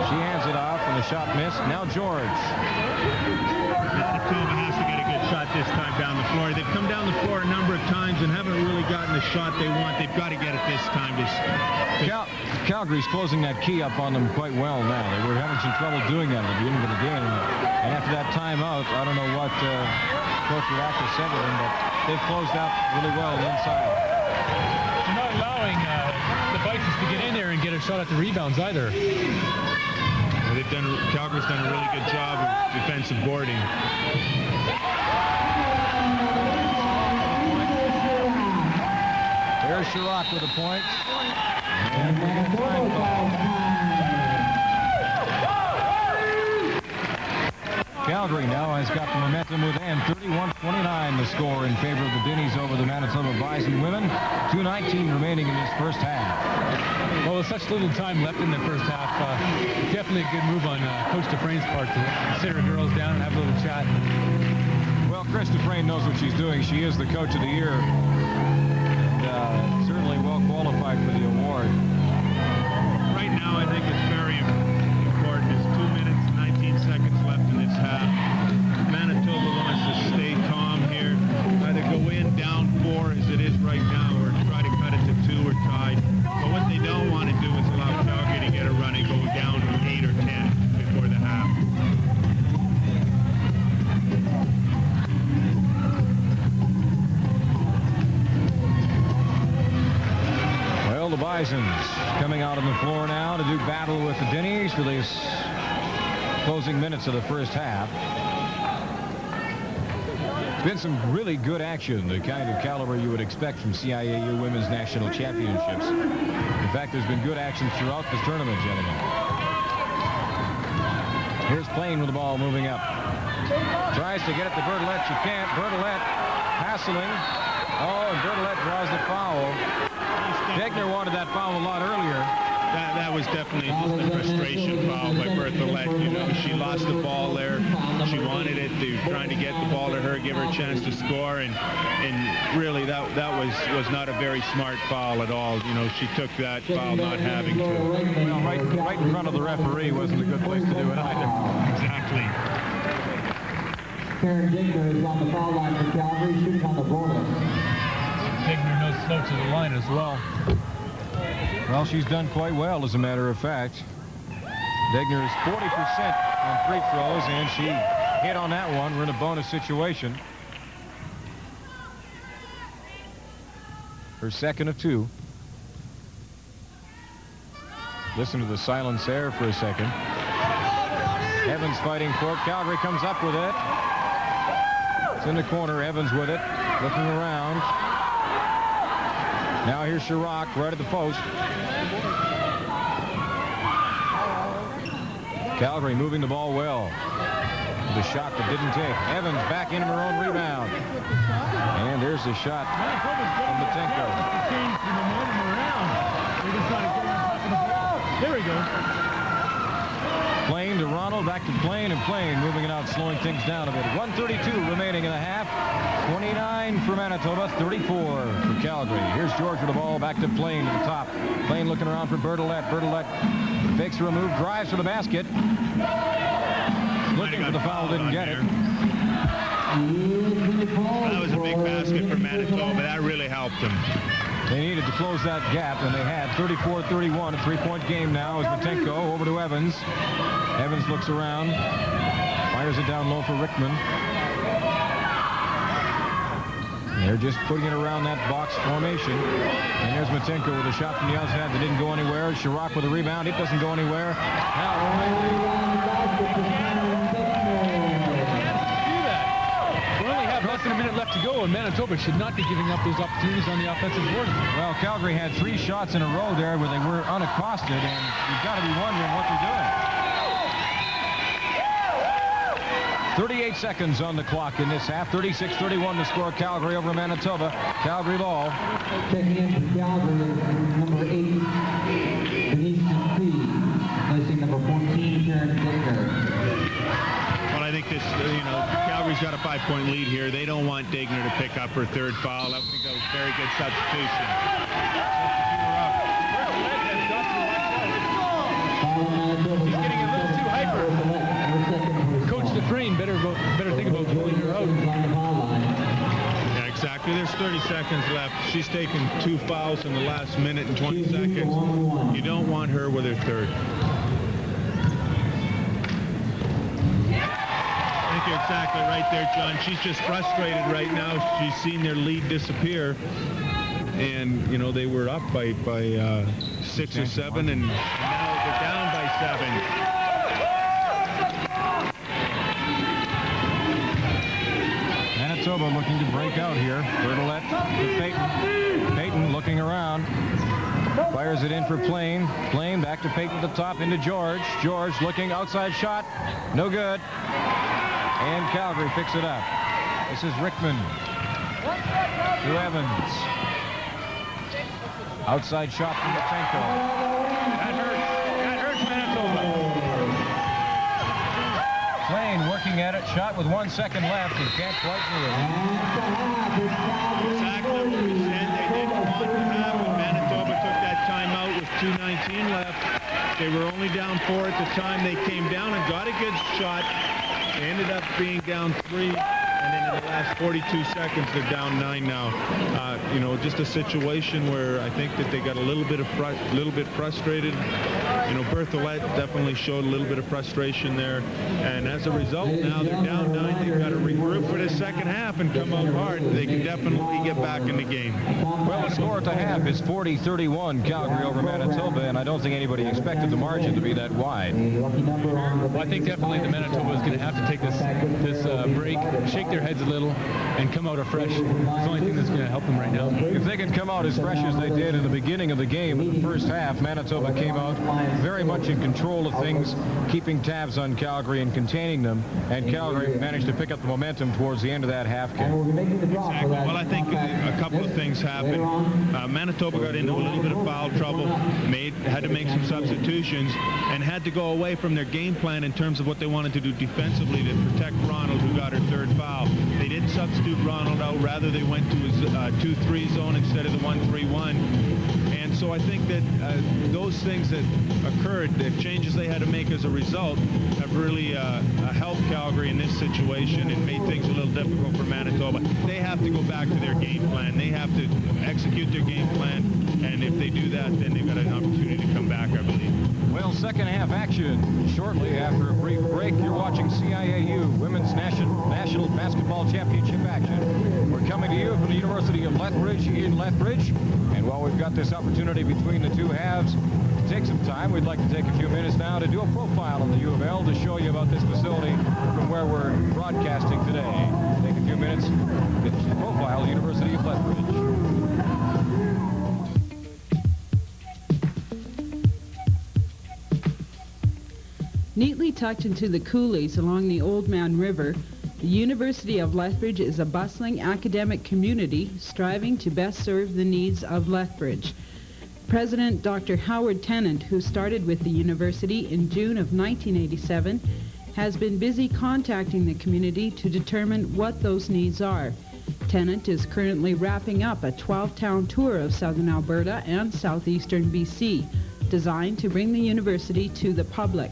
She hands it off and the shot missed. Now George. Manitoba has to get a good shot this time down the floor. They've come down the floor a number of times and haven't really gotten the shot they want. They've got to get it this time. Calgary's closing that key up on them quite well now. They were having some trouble doing that at the beginning of the game. And after that timeout, I don't know what Coach Radaka said to them, but they've closed out really well inside. They're not allowing the Bisons to get in there and get a shot at the rebounds either. Calgary's done a really good job of defensive boarding. There's Chirac with a point. Calgary now has got the momentum with and 31-29 the score in favor of the Dinnies over the Manitoba Bison women. 2:19 remaining in this first half. Well, with such little time left in the first half, definitely a good move on Coach Dufresne's part to sit her girls down and have a little chat. Well, Chris Dufresne knows what she's doing. She is the Coach of the Year. And, certainly well qualified for the award. Right now, I think it's very important. There's 2 minutes and 19 seconds left in this half. Manitoba wants to stay calm here. Either go in down 4 as it is right now, or try to cut it to 2 or tied. But what they don't want to do is allow Calgary to get a run and go down to 8 or 10 before the half. Well, the Bisons coming out on the floor now to do battle with the Dinnies for these closing minutes of the first half. Been some really good action, the kind of caliber you would expect from CIAU Women's National Championships. In fact, there's been good action throughout the tournament, gentlemen. Here's Plain with the ball moving up. Tries to get it to Bertolette. She can't. Bertolette hassling. Oh, and Bertolette draws the foul. Degner wanted that foul a lot earlier. That was definitely a frustration foul by Berthollet. You know, she lost the ball there. She wanted it. They were trying to get the ball to her, give her a chance to score, and really that was not a very smart foul at all. You know, she took that foul not having to. Well, right in front of the referee wasn't a good place to do it either. Exactly. Karen Digner is on the foul line for Calgary, shooting on the bonus. Digner knows slow to the line as well. Well, she's done quite well, as a matter of fact. Degner is 40% on free throws, and she hit on that one. We're in a bonus situation. Her second of 2. Listen to the silence there for a second. Evans fighting for it. Calgary comes up with it. It's in the corner. Evans with it. Looking around. Now here's Chirac right at the post. Calgary moving the ball well. The shot that didn't take. Evans back into her own rebound. And there's the shot from Matenko. There we go. Plain to Ronald, back to Plain, and Plain moving it out, slowing things down a bit. 1:32 remaining in the half. 29 for Manitoba, 34 for Calgary. Here's George with the ball, back to Plain to the top. Plain looking around for Bertolette. Bertolette fakes a remove, drives for the basket. Looking for the foul, didn't get it. That was a big basket for Manitoba. That really helped them. They needed to close that gap, and they had. 34-31, a 3-point game now as Matenko over to Evans. Evans looks around, fires it down low for Rickman. They're just putting it around that box formation. And there's Matenko with a shot from the outside that didn't go anywhere. Chirac with a rebound. It doesn't go anywhere. Now Less than a minute left to go, and Manitoba should not be giving up those opportunities on the offensive board. well, Calgary had 3 shots in a row there where they were unaccosted, and you've got to be wondering what they're doing. 38 seconds on the clock in this half. 36-31 to score. Calgary over Manitoba. Calgary ball. Checking in for Calgary, number 8, Denise Dupree, placing number 14, Karen Digner. Well, I think this, Calgary's got a 5-point lead here. They don't want Digner to pick up her 3rd foul. I think that was a very good substitution. He's getting a little too hyper. Coach Dufresne better think about pulling her out. After there's 30 seconds left, she's taken 2 fouls in the last minute and 20 seconds. You don't want her with her third. I think you're exactly right there, John. She's just frustrated right now. She's seen their lead disappear. And, you know, they were up by 6 or 7, and now they're down by 7. Manitoba looking to break out here. Bertolette to Payton. Payton looking around. Fires it in for Plain. Plain back to Payton at the top into George. George looking outside shot. No good. And Calgary picks it up. This is Rickman to Evans. Outside shot from Lutsenko. That hurts Manitoba. Plain working at it. Shot with 1 second left and can't quite do it. Exactly what we said they didn't want to have when Manitoba took that timeout with 2:19 left. They were only down 4 at the time. They came down and got a good shot. They ended up being down 3. And then in the last 42 seconds, they're down 9 now. You know, just a situation where I think that they got a little bit frustrated. You know, Berthollet definitely showed a little bit of frustration there. And as a result, now they're down 9. They've got to regroup for the second half and come out hard. They can definitely get back in the game. Well, the score at the half is 40-31 Calgary over Manitoba, and I don't think anybody expected the margin to be that wide. Well, I think definitely the Manitoba is going to have to take this break, shake their heads a little, and come out afresh. It's the only thing that's going to help them right now. If they can come out as fresh as they did in the beginning of the game, in the first half, Manitoba came out very much in control of things, keeping tabs on Calgary and containing them, and Calgary managed to pick up the momentum towards the end of that half game. Exactly. Well, I think a couple of things happened. Manitoba got into a little bit of foul trouble, had to make some substitutions, and had to go away from their game plan in terms of what they wanted to do defensively to protect Ronald, who got her third foul. They didn't substitute Ronald out. Rather, they went to his 2-3 zone instead of the 1-3-1. And so I think that those things that occurred, the changes they had to make as a result, have really helped Calgary in this situation and made things a little difficult for Manitoba. They have to go back to their game plan. They have to execute their game plan, and if they do that, then they've got an opportunity to come back, I believe. Well, second half action shortly after a brief break. You're watching CIAU Women's National Basketball Championship action. We're coming to you from the University of Lethbridge in Lethbridge. And while we've got this opportunity between the two halves to take some time, we'd like to take a few minutes now to do a profile on the U of L to show you about this facility from where we're broadcasting today. Take a few minutes to profile the University of Lethbridge. Neatly tucked into the coulees along the Old Man River, the University of Lethbridge is a bustling academic community striving to best serve the needs of Lethbridge. President Dr. Howard Tennant, who started with the university in June of 1987, has been busy contacting the community to determine what those needs are. Tennant is currently wrapping up a 12-town tour of southern Alberta and southeastern BC, designed to bring the university to the public.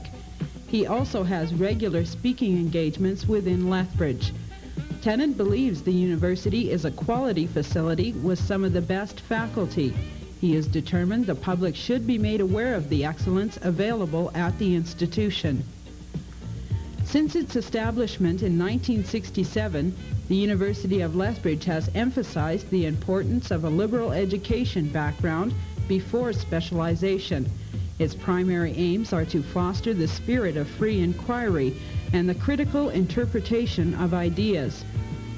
He also has regular speaking engagements within Lethbridge. Tennant believes the university is a quality facility with some of the best faculty. He is determined the public should be made aware of the excellence available at the institution. Since its establishment in 1967, the University of Lethbridge has emphasized the importance of a liberal education background before specialization. Its primary aims are to foster the spirit of free inquiry and the critical interpretation of ideas.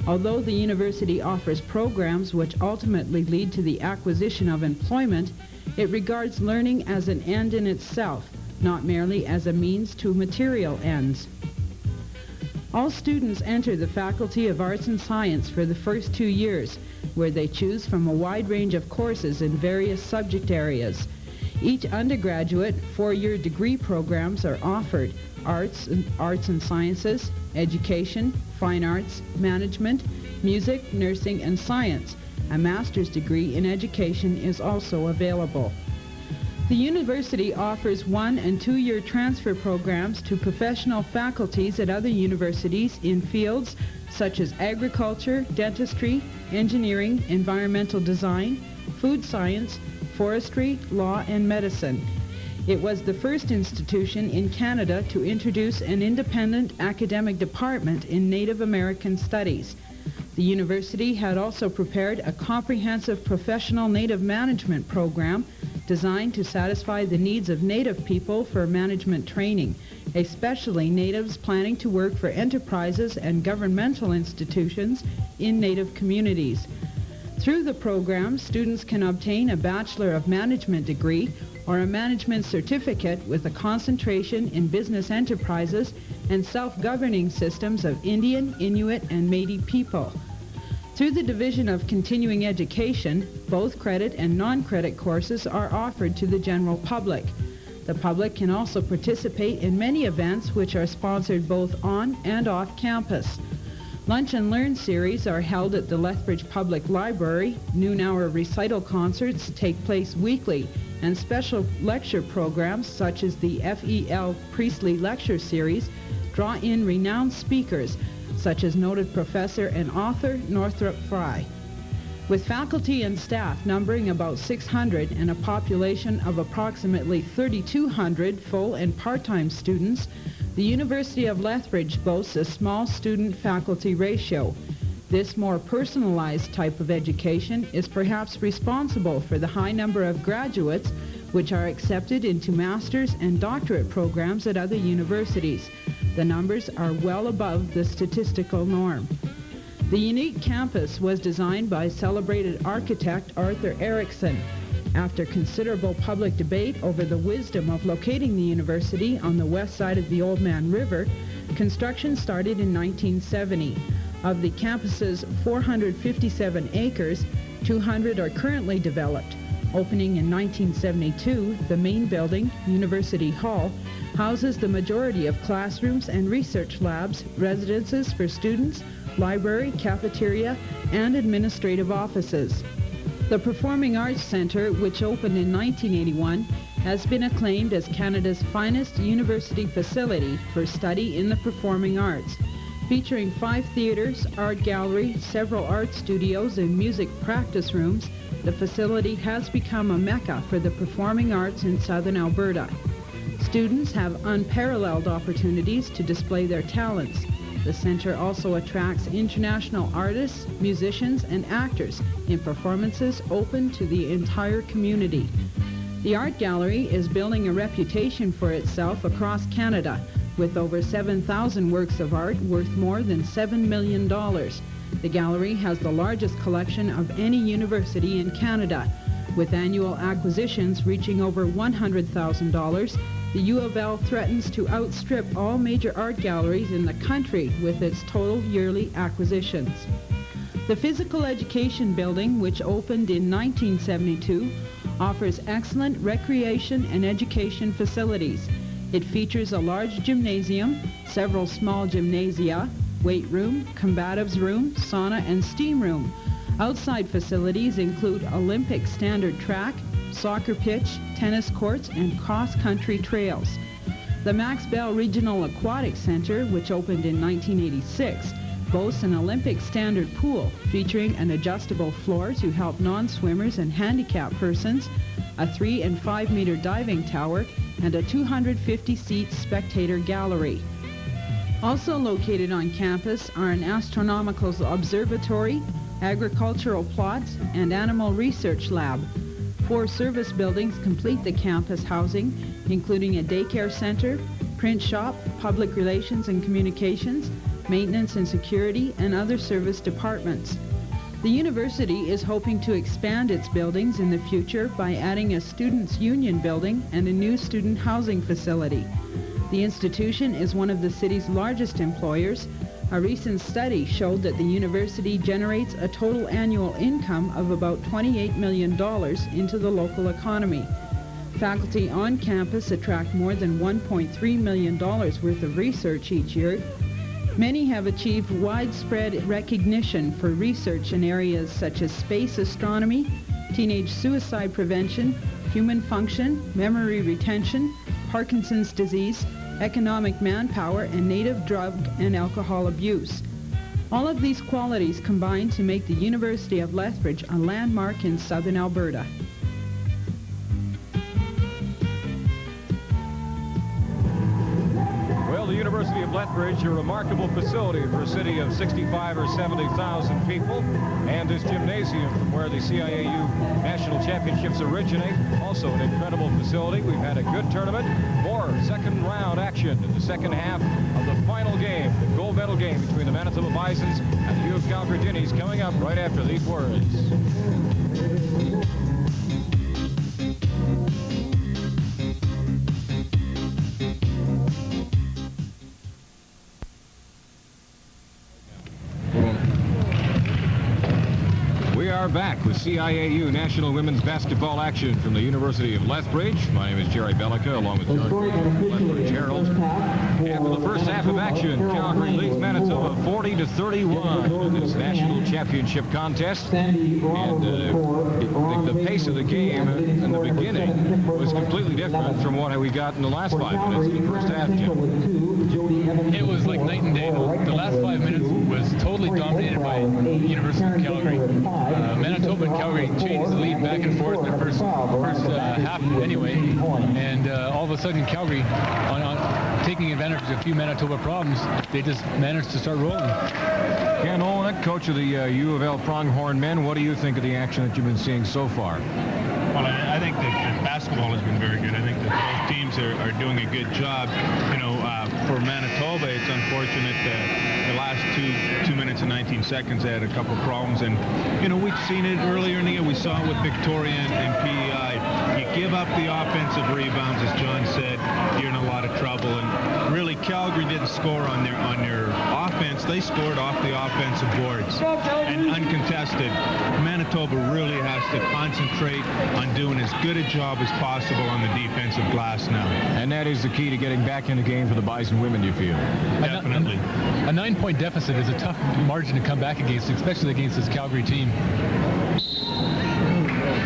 Although the university offers programs which ultimately lead to the acquisition of employment, it regards learning as an end in itself, not merely as a means to material ends. All students enter the Faculty of Arts and Science for the first 2 years, where they choose from a wide range of courses in various subject areas. Each undergraduate 4-year degree programs are offered: arts and sciences, education, fine arts, management, music, nursing, and science. A master's degree in education is also available. The university offers 1- and 2-year transfer programs to professional faculties at other universities in fields such as agriculture, dentistry, engineering, environmental design, food science, forestry, law, and medicine. It was the first institution in Canada to introduce an independent academic department in Native American studies. The university had also prepared a comprehensive professional Native management program designed to satisfy the needs of Native people for management training, especially Natives planning to work for enterprises and governmental institutions in Native communities. Through the program, students can obtain a Bachelor of Management degree or a management certificate with a concentration in business enterprises and self-governing systems of Indian, Inuit, and Métis people. Through the Division of Continuing Education, both credit and non-credit courses are offered to the general public. The public can also participate in many events which are sponsored both on and off campus. Lunch and Learn series are held at the Lethbridge Public Library. Noon-hour recital concerts take place weekly, and special lecture programs such as the F.E.L. Priestley Lecture Series draw in renowned speakers such as noted professor and author Northrop Frye. With faculty and staff numbering about 600 and a population of approximately 3,200 full and part-time students, the University of Lethbridge boasts a small student-faculty ratio. This more personalized type of education is perhaps responsible for the high number of graduates which are accepted into master's and doctorate programs at other universities. The numbers are well above the statistical norm. The unique campus was designed by celebrated architect Arthur Erickson. After considerable public debate over the wisdom of locating the university on the west side of the Old Man River, construction started in 1970. Of the campus's 457 acres, 200 are currently developed. Opening in 1972, the main building, University Hall, houses the majority of classrooms and research labs, residences for students, library, cafeteria, and administrative offices. The Performing Arts Centre, which opened in 1981, has been acclaimed as Canada's finest university facility for study in the performing arts. Featuring 5 theatres, art gallery, several art studios, and music practice rooms, the facility has become a mecca for the performing arts in southern Alberta. Students have unparalleled opportunities to display their talents. The centre also attracts international artists, musicians, and actors in performances open to the entire community. The art gallery is building a reputation for itself across Canada, with over 7,000 works of art worth more than $7 million. The gallery has the largest collection of any university in Canada. With annual acquisitions reaching over $100,000, the U of L threatens to outstrip all major art galleries in the country with its total yearly acquisitions. The Physical Education Building, which opened in 1972, offers excellent recreation and education facilities. It features a large gymnasium, several small gymnasia, weight room, combatives room, sauna, and steam room. Outside facilities include Olympic standard track, soccer pitch, tennis courts, and cross-country trails. The Max Bell Regional Aquatic Center, which opened in 1986, boasts an Olympic standard pool featuring an adjustable floor to help non-swimmers and handicapped persons, a 3 and 5 meter diving tower, and a 250-seat spectator gallery. Also located on campus are an astronomical observatory, agricultural plots, and animal research lab. 4 service buildings complete the campus housing, including a daycare center, print shop, public relations and communications, maintenance and security, and other service departments. The university is hoping to expand its buildings in the future by adding a students' union building and a new student housing facility. The institution is one of the city's largest employers. A recent study showed that the university generates a total annual income of about $28 million into the local economy. Faculty on campus attract more than $1.3 million worth of research each year. Many have achieved widespread recognition for research in areas such as space astronomy, teenage suicide prevention, human function, memory retention, Parkinson's disease, economic manpower, and native drug and alcohol abuse. All of these qualities combine to make the University of Lethbridge a landmark in southern Alberta. Well, the University of Lethbridge, a remarkable facility for a city of 65 or 70,000 people, and this gymnasium from where the CIAU National Championships originate, also an incredible facility. We've had a good tournament. More second round action in the second half of the final game, the gold medal game between the Manitoba Bisons and the U of Calgary Dinnies, coming up right after these words. We are back with CIAU National Women's Basketball action from the University of Lethbridge. My name is Jerry Bellica, along with John Green from the Lethbridge Herald. After the first half of action, Calgary leads Manitoba 40-31 in this national championship contest. And the pace of the game in the beginning was completely different from what we got in the last 5 minutes of the first half, Jim. It was like night and day. The last 5 minutes was totally dominated by University of Calgary. Manitoba and Calgary changed the lead back and forth in the first half anyway, and all of a sudden Calgary, on taking advantage of a few Manitoba problems, they just managed to start rolling. Ken Olenek, coach of the U of L Pronghorn men, what do you think of the action that you've been seeing so far? Well, I think that basketball has been very good. I think that both teams are doing a good job. You know, for Manitoba, it's unfortunate that the last 2 minutes and 19 seconds they had a couple problems. And, you know, we've seen it earlier in the year. We saw it with Victoria and PEI. You give up the offensive rebounds, as John said, you're in a lot of trouble. And really, Calgary didn't score on their offense. They scored off the offensive boards and uncontested. Manitoba really has to concentrate on doing as good a job as possible on the defensive glass now. And that is the key to getting back in the game for the Bison women, you feel? Definitely. A 9-point deficit is a tough margin to come back against, especially against this Calgary team.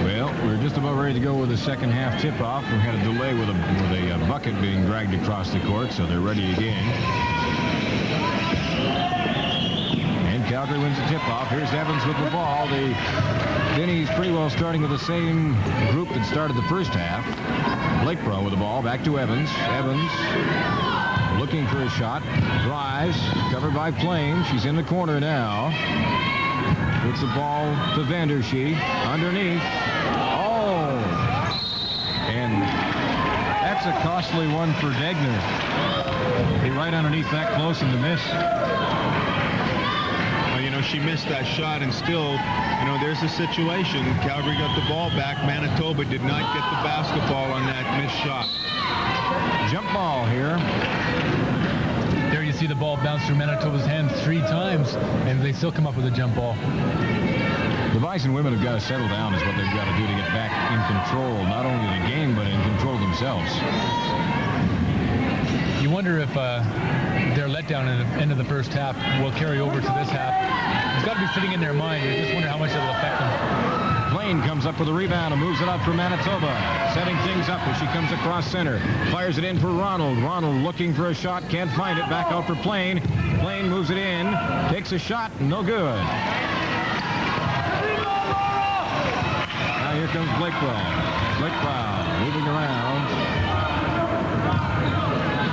Well, we're just about ready to go with the second half tip-off. We had a delay with a bucket being dragged across the court, so they're ready again. And Calgary wins the tip-off. Here's Evans with the ball. The Dinnies pretty well starting with the same group that started the first half. Blakebro with the ball. Back to Evans. Evans looking for a shot. Drives. Covered by Plain. She's in the corner now. Puts the ball to Vandershee. Underneath. Oh! And that's a costly one for Degner. He right underneath that close and to miss. Well, you know, she missed that shot, and still, you know, there's a situation. Calgary got the ball back. Manitoba did not get the basketball on that missed shot. Jump ball here. There you see the ball bounce through Manitoba's hands 3 times, and they still come up with a jump ball. The Bison women have got to settle down is what they've got to do to get back in control, not only of the game, but in control themselves. You wonder if their letdown at the end of the first half will carry over to this half. It's got to be sitting in their mind. You just wonder how much it'll affect them. Plain comes up with a rebound and moves it up for Manitoba. Setting things up as she comes across center. Fires it in for Ronald. Ronald looking for a shot. Can't find it. Back out for Plain. Plain moves it in. Takes a shot. No good. Now here comes Blakebro. Blakebro moving around.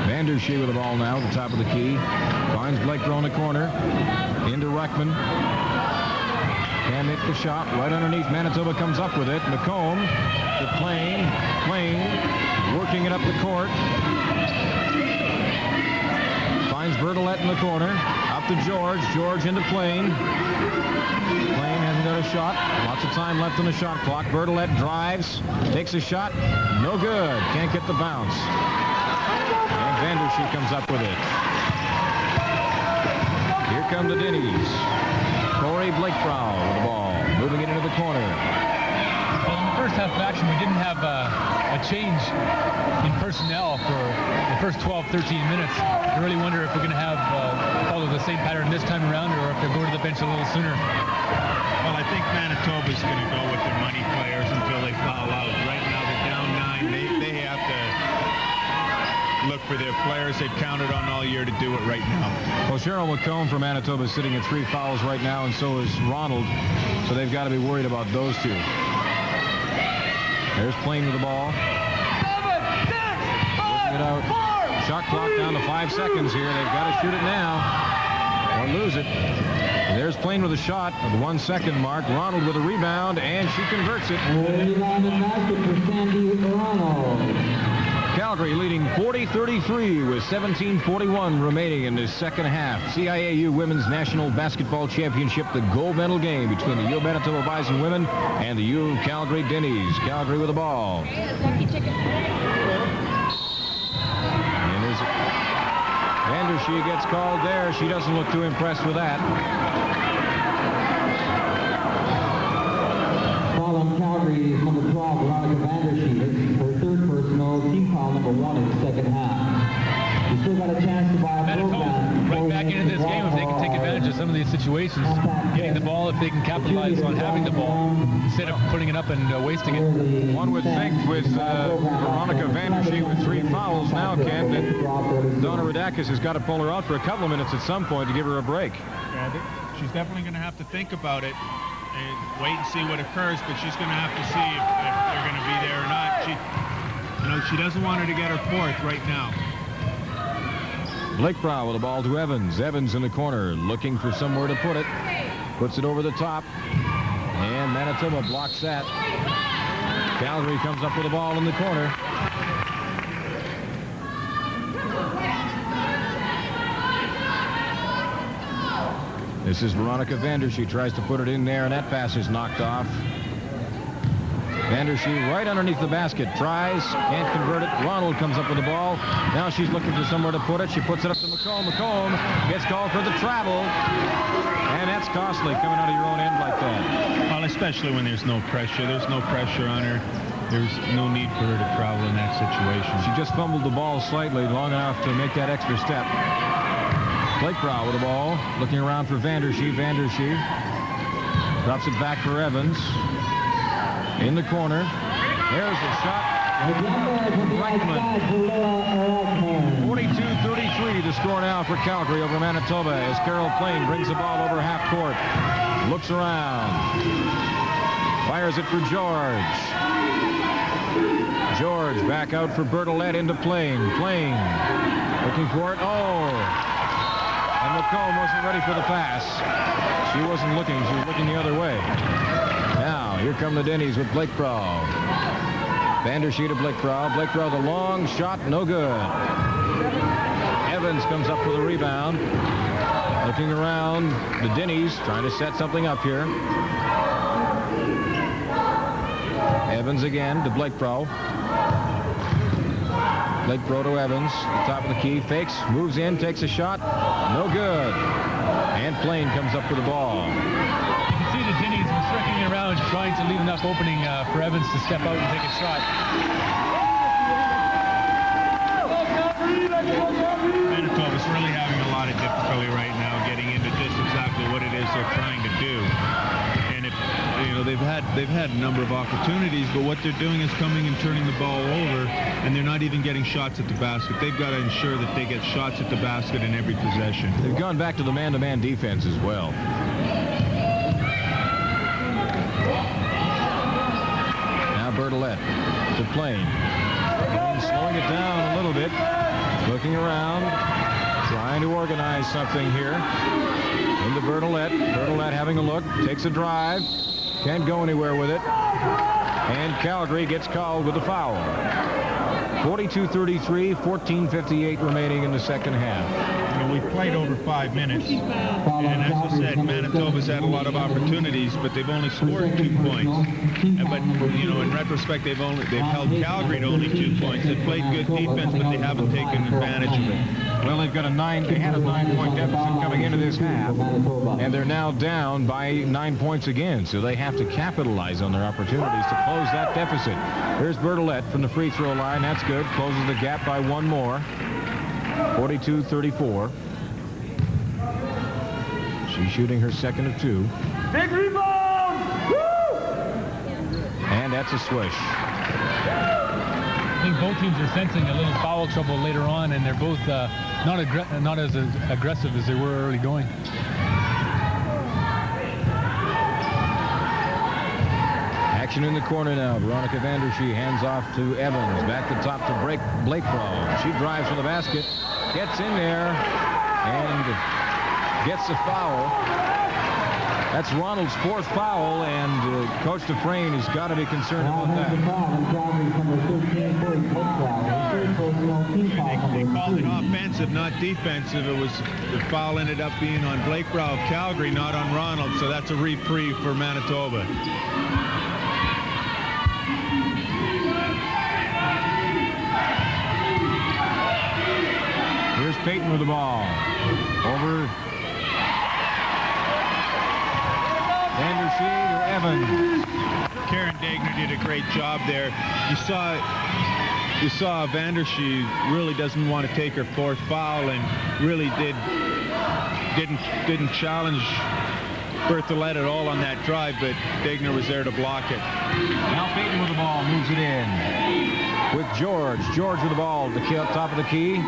Vandershee with the ball now at the top of the key. Finds Blakebro in the corner. Into Ruckman. Can't hit the shot. Right underneath. Manitoba comes up with it. McComb to Plain. Plain working it up the court. Finds Bertolette in the corner. Up to George. George into Plain. Plain hasn't got a shot. Lots of time left on the shot clock. Bertolette drives. Takes a shot. No good. Can't get the bounce. And Vandershee comes up with it. Here come the Dinnies. Corey Blakebrow with the ball, moving it into the corner. Well, in the first half of action, we didn't have a change in personnel for the first 12, 13 minutes. I really wonder if we're going to have follow the same pattern this time around, or if they're going to the bench a little sooner. Well, I think Manitoba's going to go with their money players until they foul out. Right now, they're look for their players. They've counted on all year to do it right now. Well, Cheryl McComb from Manitoba is sitting at 3 fouls right now, and so is Ronald. So they've got to be worried about those two. There's Plain with the ball. 7, 6, 5, It out. 4. Shot clock down to 5 seconds here. They've got to shoot it now or lose it. And there's Plain with a shot at the 1 second mark. Ronald with a rebound, and she converts it. Rebound and basket for Sandy Ronald. Calgary leading 40-33 with 17:41 remaining in the second half. CIAU Women's National Basketball Championship, the gold medal game between the U of Manitoba Bison women and the U of Calgary Denny's. Calgary with the ball. And as Vandershee gets called there, she doesn't look too impressed with that. Foul on Calgary is number 12, Veronica Vandershee. This is her third personal, team foul number 1 in the second half. You still got a chance to buy a program. Right back into this game if they can take advantage of some of these situations. Getting the ball, if they can capitalize on having the ball instead of putting it up and wasting it. One would think with Veronica Vandershee with 3 fouls now, Ken, that Donna Radakis has got to pull her out for a couple of minutes at some point to give her a break. Yeah, she's definitely going to have to think about it and wait and see what occurs, but she's going to have to see if they're going to be there or not. She doesn't want her to get her fourth right now. Blake Brow with the ball to Evans. Evans in the corner looking for somewhere to put it. Puts it over the top. And Manitoba blocks that. Calgary comes up with the ball in the corner. This is Veronica Vandershee. Tries to put it in there, and that pass is knocked off. Vandershee right underneath the basket. Tries, can't convert it. Ronald comes up with the ball. Now she's looking for somewhere to put it. She puts it up to McComb. McComb gets called for the travel. And that's costly coming out of your own end like that. Well, especially when there's no pressure. There's no pressure on her. There's no need for her to travel in that situation. She just fumbled the ball slightly, long enough to make that extra step. Blake Brow with the ball, looking around for Vandershee. Vandershee drops it back for Evans. In the corner. There's a shot. 42-33 the score now for Calgary over Manitoba as Carol Plain brings the ball over half court. Looks around. Fires it for George. George back out for Bertolette into Plain. Plain looking for it. Oh! And McComb wasn't ready for the pass. She wasn't looking. She was looking the other way. Now, here come the Denny's with Blake Brow. Vandershee to Blake Brow. Blake Brow, the long shot, no good. Evans comes up with a rebound. Looking around the Denny's, trying to set something up here. Evans again to Blake Brow. Blake Brow to Evans, the top of the key, fakes, moves in, takes a shot, no good. And Plain comes up with the ball. You can see the Denny's were circling around trying to leave enough opening for Evans to step out and take a shot. Manitoba's really having a lot of difficulty right now getting into just exactly what it is they're trying to do. And if they've had a number of opportunities, but what they're doing is coming and turning the ball over, and they're not even getting shots at the basket. They've got to ensure that they get shots at the basket in every possession. They've gone back to the man-to-man defense as well. Now Bertolette to Plain. Plain slowing it down a little bit. Looking around, trying to organize something here. Into Bertolette. Bertolette having a look, takes a drive. Can't go anywhere with it. And Calgary gets called with a foul. 42-33, 14:58 remaining in the second half. We've played over 5 minutes, and as I said, Manitoba's had a lot of opportunities, but they've only scored 2 points. But in retrospect, they've held Calgary to only 2 points. They've played good defense, but they haven't taken advantage of it. Well, they had a 9-point deficit coming into this half, and they're now down by 9 points again, so they have to capitalize on their opportunities to close that deficit. Here's Bertolette from the free throw line. That's good. Closes the gap by 1 more. 42-34. She's shooting her second of 2. Big rebound! Woo! And that's a swish. think both teams are sensing a little foul trouble later on, and they're both not as aggressive as they were early going. Action in the corner now. Veronica Vandershee hands off to Evans. Back to top to Blakebrough. She drives for the basket. Gets in there and gets a foul. That's Ronald's 4th foul, and Coach Dufresne has got to be concerned about that. They called it offensive, not defensive. It was the foul ended up being on Blakebrough of Calgary, not on Ronald, so that's a reprieve for Manitoba. Here's Payton with the ball. Over Vandershee to Evans. Karen Degner did a great job there. You saw Vandershee really doesn't want to take her 4th foul, and really didn't challenge Berthollet at all on that drive, but Degner was there to block it. Now Payton with the ball, moves it in with George. George with the ball to top of the key.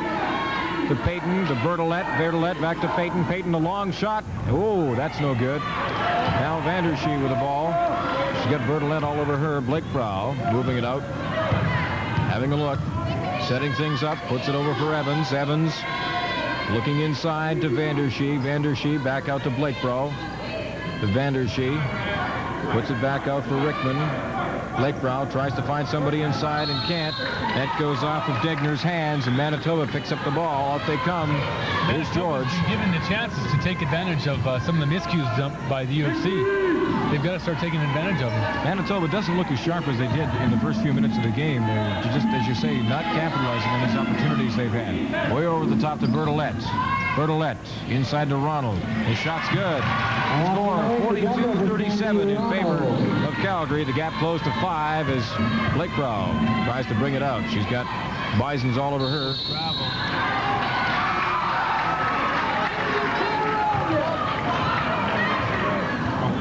To Payton, to Berthollet. Berthollet back to Payton. Payton, a long shot. Oh, that's no good. Now Vandershee with the ball. She's got Berthollet all over her. Blakebrough moving it out. Having a look. Setting things up. Puts it over for Evans. Evans looking inside to Vandershee. Vandershee back out to Blakebrough. To Vandershee. Puts it back out for Rickman. Blakebrough tries to find somebody inside and can't. That goes off of Degner's hands, and Manitoba picks up the ball. Out they come. Here's George. Given the chances to take advantage of some of the miscues dumped by the UFC, they've got to start taking advantage of them. Manitoba doesn't look as sharp as they did in the first few minutes of the game. They're just, as you say, not capitalizing on these opportunities they've had. Way over the top to Berthollet. Berthollet inside to Ronald. The shot's good. Score 42-37 in favor of Calgary. The gap closed to 5 as Blakebrough tries to bring it out. She's got Bisons all over her. Bravo.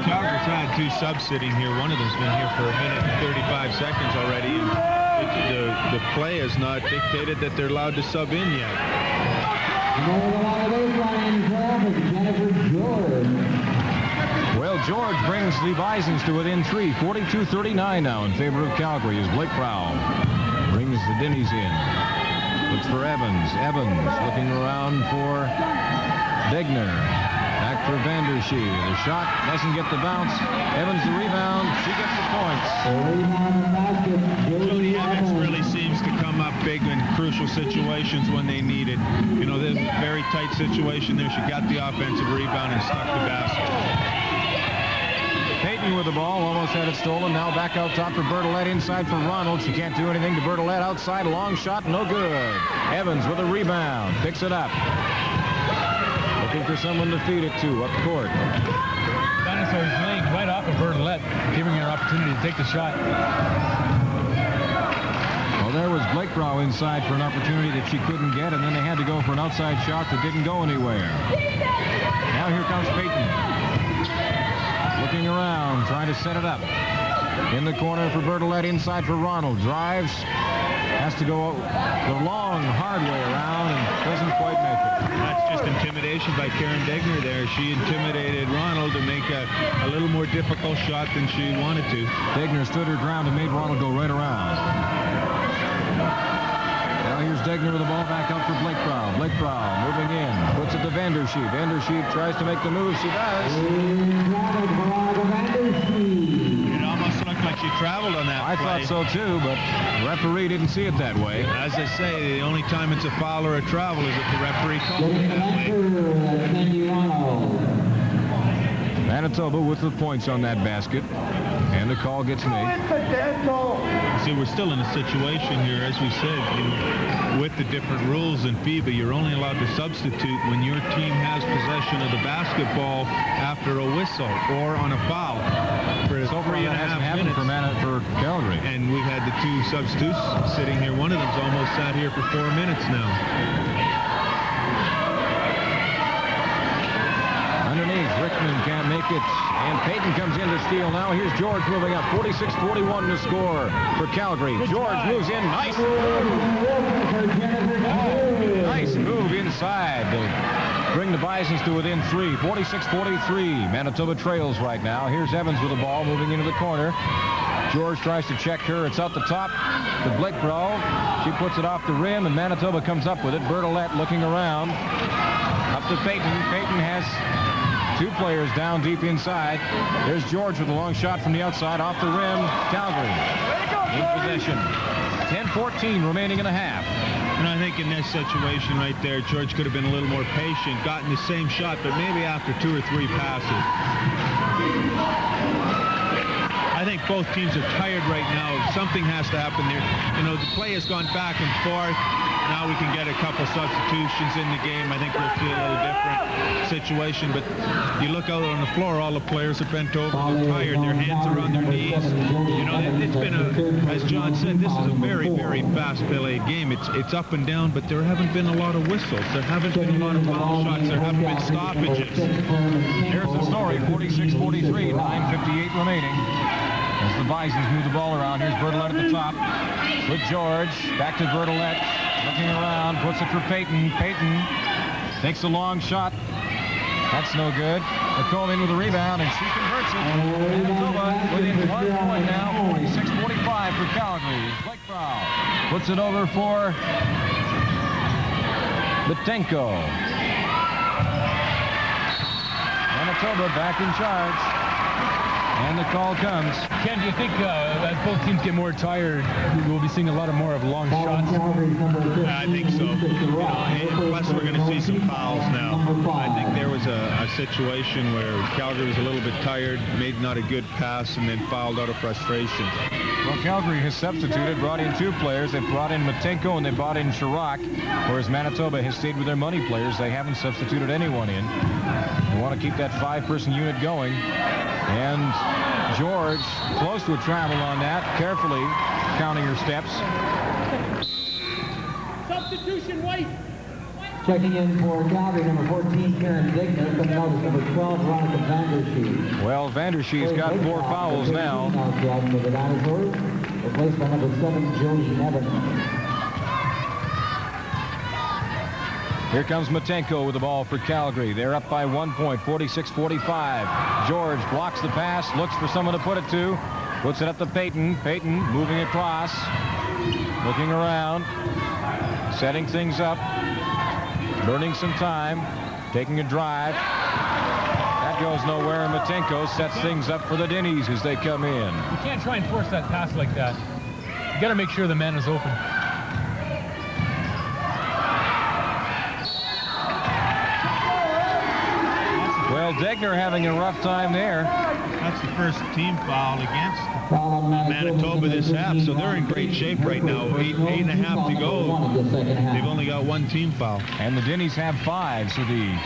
Calgary's had 2 subs sitting here. One of them's been here for 1 minute and 35 seconds already. The play has not dictated that they're allowed to sub in yet. Well, George brings the Bisons to within 3. 42-39 now in favor of Calgary as Blakebrough brings the Dinnies in. Looks for Evans. Evans looking around for Degner. Back for Vandershee. The shot doesn't get the bounce. Evans the rebound. She gets the points. Jody Evans really seems to come up big in crucial situations when they need it. You know, there's a very tight situation there. She got the offensive rebound and stuck the basket. Payton with the ball, almost had it stolen. Now back out top for Berthollet, inside for Ronald. She can't do anything to Berthollet. Outside, long shot, no good. Evans with a rebound, picks it up. Looking for someone to feed it to up court. Dinosaur's laying right off of Berthollet, giving her an opportunity to take the shot. Well, there was Blakebrough inside for an opportunity that she couldn't get, and then they had to go for an outside shot that didn't go anywhere. Now here comes Payton. Looking around, trying to set it up. In the corner for Berthollet, inside for Ronald. Drives, has to go the long, hard way around and doesn't quite make it. That's just intimidation by Karen Degner there. She intimidated Ronald to make a little more difficult shot than she wanted to. Degner stood her ground and made Ronald go right around. Now here's Degner with the ball back out for Blakebrough. Blakebrough moving in, puts it to Vandershee. Vandershee tries to make the move. She does. It almost looked like she traveled on that I play. thought so too, but the referee didn't see it that way. As I say, the only time it's a foul or a travel is if the referee calls it that way. Manitoba with the points on that basket, and the call gets made. See, we're still in a situation here, as we said, with the different rules in FIBA, you're only allowed to substitute when your team has possession of the basketball after a whistle or on a foul. For So far, that hasn't happened minutes. for Calgary. And we've had the 2 substitutes sitting here. One of them's almost sat here for 4 minutes now. Underneath, Rickman Rickman can't make it. And Payton comes in to steal now. Here's George moving up. 46-41 to score for Calgary. George moves in. Nice. Nice move inside. They bring the Bisons to within 3. 46-43. Manitoba trails right now. Here's Evans with the ball moving into the corner. George tries to check her. It's out the top to Blickbro. She puts it off the rim, and Manitoba comes up with it. Bertolette looking around. Up to Payton. Payton has 2 players down deep inside. There's George with a long shot from the outside off the rim. Calgary in possession. 10-14 remaining in the half. And I think in this situation right there, George could have been a little more patient, gotten the same shot, but maybe after 2 or 3 passes. I think both teams are tired right now. Something has to happen there. You know, the play has gone back and forth. Now we can get a couple substitutions in the game. I think we'll see a little different situation. But you look out on the floor, all the players are bent over. They're tired. Their hands are on their knees. You know, it's been as John said, this is a very, very fast-played game. It's up and down, but there haven't been a lot of whistles. There haven't been a lot of foul shots. There haven't been stoppages. Here's the story. 46-43. 9:58 remaining. As the Bisons move the ball around, here's Bertolette at the top. With George, back to Bertolette, looking around, puts it for Payton. Payton takes a long shot. That's no good. McComb in with a rebound, and she converts it. Manitoba within 1 point now, 46-45 for Calgary. Blake Brown puts it over for Butenko. Manitoba back in charge. And the call comes. Ken, do you think as both teams get more tired, we'll be seeing a lot more of long shots? I think so. Plus, we're going to see some fouls now. I think there was a situation where Calgary was a little bit tired, made not a good pass, and then fouled out of frustration. Well, Calgary has substituted, brought in 2 players. They've brought in Matenko and they brought in Chirac, whereas Manitoba has stayed with their money players. They haven't substituted anyone in. They want to keep that 5-person unit going. And George close to a travel on that, carefully counting her steps. Substitution, White. Checking in for Calgary, number 14, Karen Digner. Coming out is number 12, Veronica Vandersheet. Well, Vandersheet's got 4 fouls now. For the Dinosaurs, replaced by number 7, Jody Evans. Here comes Matenko with the ball for Calgary. They're up by 1 point, 46-45. George blocks the pass, looks for someone to put it to. Puts it up to Payton. Payton moving across, looking around, setting things up, burning some time, taking a drive. That goes nowhere, and Matenko sets things up for the Dinnies as they come in. You can't try and force that pass like that. You got to make sure the man is open. Well, Degner having a rough time there. That's the first team foul against Manitoba this half, so they're in great shape right now. 8.5 to go. They've only got 1 team foul. And the Dinnies have 5, so the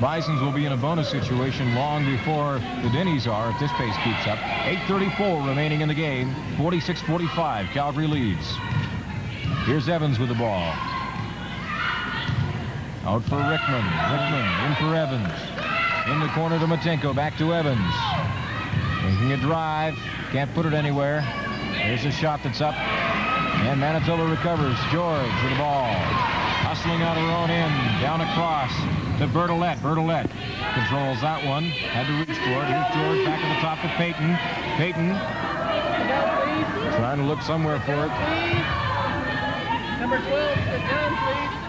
Bisons will be in a bonus situation long before the Dinnies are if this pace keeps up. 8:34 remaining in the game. 46-45. Calgary leads. Here's Evans with the ball. Out for Rickman. Rickman in for Evans. In the corner to Matenko. Back to Evans. Making a drive. Can't put it anywhere. There's a shot that's up. And Manitoba recovers. George with the ball. Hustling out of her own end. Down across to Bertolette. Bertolette controls that one. Had to reach for it. Here's George back at the top to Payton. Payton trying to look somewhere for it. Number 12, sit down, please.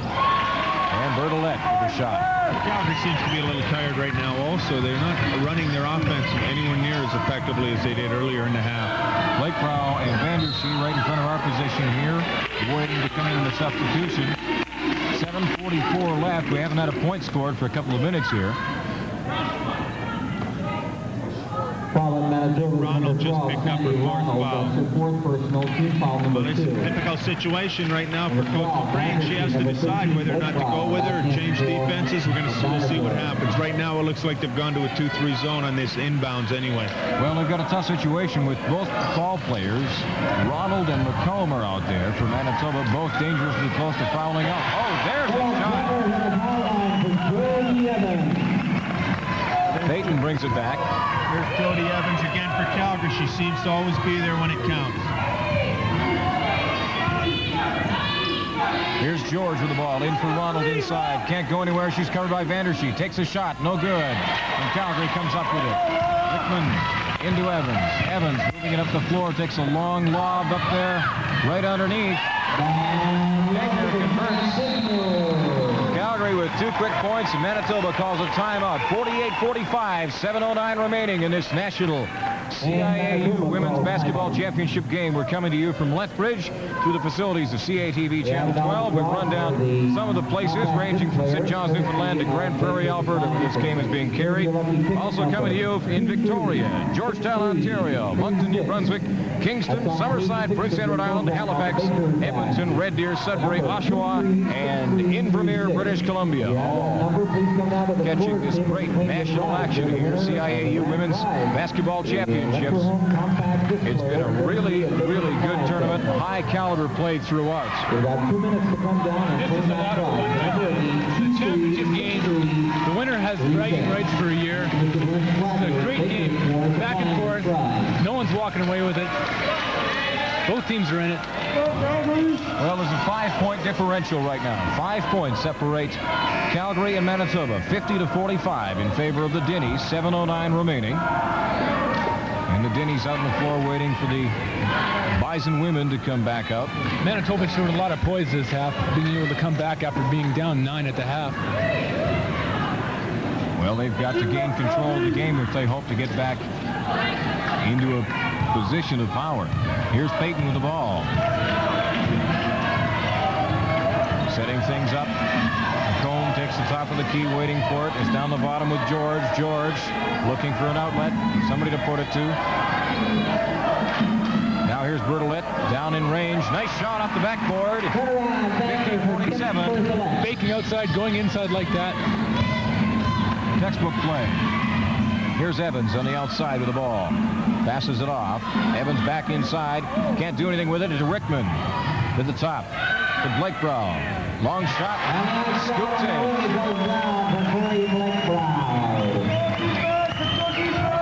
And Bertolette with a shot. Calgary seems to be a little tired right now also. They're not running their offense anywhere near as effectively as they did earlier in the half. Blake Prow and Vandersheet right in front of our position here, waiting to come in the substitution. 7:44 left. We haven't had a point scored for a couple of minutes here. Ronald just picked up her 4th foul. Well, it's a difficult situation right now for Coach LaFrance. She has to decide whether or not to go with her or change defenses. We'll see what happens. Right now, it looks like they've gone to a 2-3 zone on this inbounds anyway. Well, they've got a tough situation with both ball players. Ronald and McComb are out there for Manitoba, both dangerously close to fouling out. Oh, there's a shot. Payton brings it back. Here's Jody Evans again for Calgary. She seems to always be there when it counts. Here's George with the ball. In for Ronald inside. Can't go anywhere. She's covered by Vandersheet. Takes a shot. No good. And Calgary comes up with it. Rickman into Evans. Evans moving it up the floor. Takes a long lob up there. Right underneath. Degner converts. Calgary with 2 quick points. And Manitoba calls a timeout. 48-45. 7:09 remaining in this national CIAU Women's Basketball Championship game. We're coming to you from Lethbridge through the facilities of CATV Channel 12. We've run down some of the places ranging from St. John's, Newfoundland to Grand Prairie, Alberta, where this game is being carried. Also coming to you in Victoria, Georgetown, Ontario, Moncton, New Brunswick, Kingston, Summerside, Prince Edward Island, Halifax, Edmonton, Red Deer, Sudbury, Oshawa, and Invermere, British Columbia. All catching this great national action here, CIAU Women's Basketball Championships. It's been a really, really good tournament. High caliber played throughout. We've got 2 minutes to come down. This is a lot of fun. The championship game, the winner has bragging rights for a year. It's a great game. Back and forth. No one's walking away with it. Both teams are in it. Well, there's a 5-point differential right now. 5 points separate Calgary and Manitoba. 50-45 in favor of the Dinnies. 7:09 remaining. And the Dinnies out on the floor waiting for the Bison women to come back up. Manitoba showed a lot of poise this half, being able to come back after being down 9 at the half. Well, they've got to gain control of the game if they hope to get back into a position of power. Here's Payton with the ball. Setting things up. McComb takes the top of the key, waiting for it. It's down the bottom with George. George looking for an outlet. Somebody to put it to. Now here's Bertolette down in range. Nice shot off the backboard. 50-47. Faking outside, going inside like that. Textbook play. Here's Evans on the outside with the ball. Passes it off. Evans back inside. Can't do anything with it. It's Rickman to the top. To Blake Brown. Long shot. Scooped in.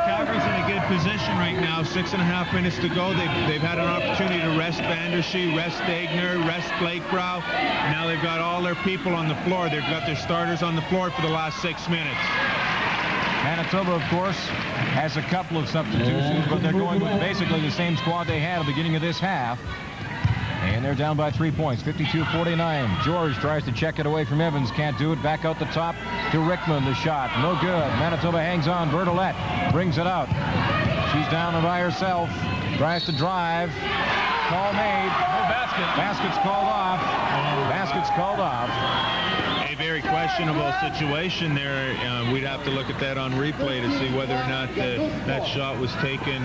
Calgary's in a good position right now. 6.5 minutes to go. They've had an opportunity to rest Vandersheet, rest Degner, rest Blake Brown. Now they've got all their people on the floor. They've got their starters on the floor for the last 6 minutes. Manitoba, of course, has a couple of substitutions, but they're going with basically the same squad they had at the beginning of this half. And they're down by 3 points, 52-49. George tries to check it away from Evans. Can't do it. Back out the top to Rickman. The shot. No good. Manitoba hangs on. Bertolette brings it out. She's down by herself. Tries to drive. Call made. No basket. Basket's called off. Basket's called off. A very questionable situation there. We'd have to look at that on replay to see whether or not that shot was taken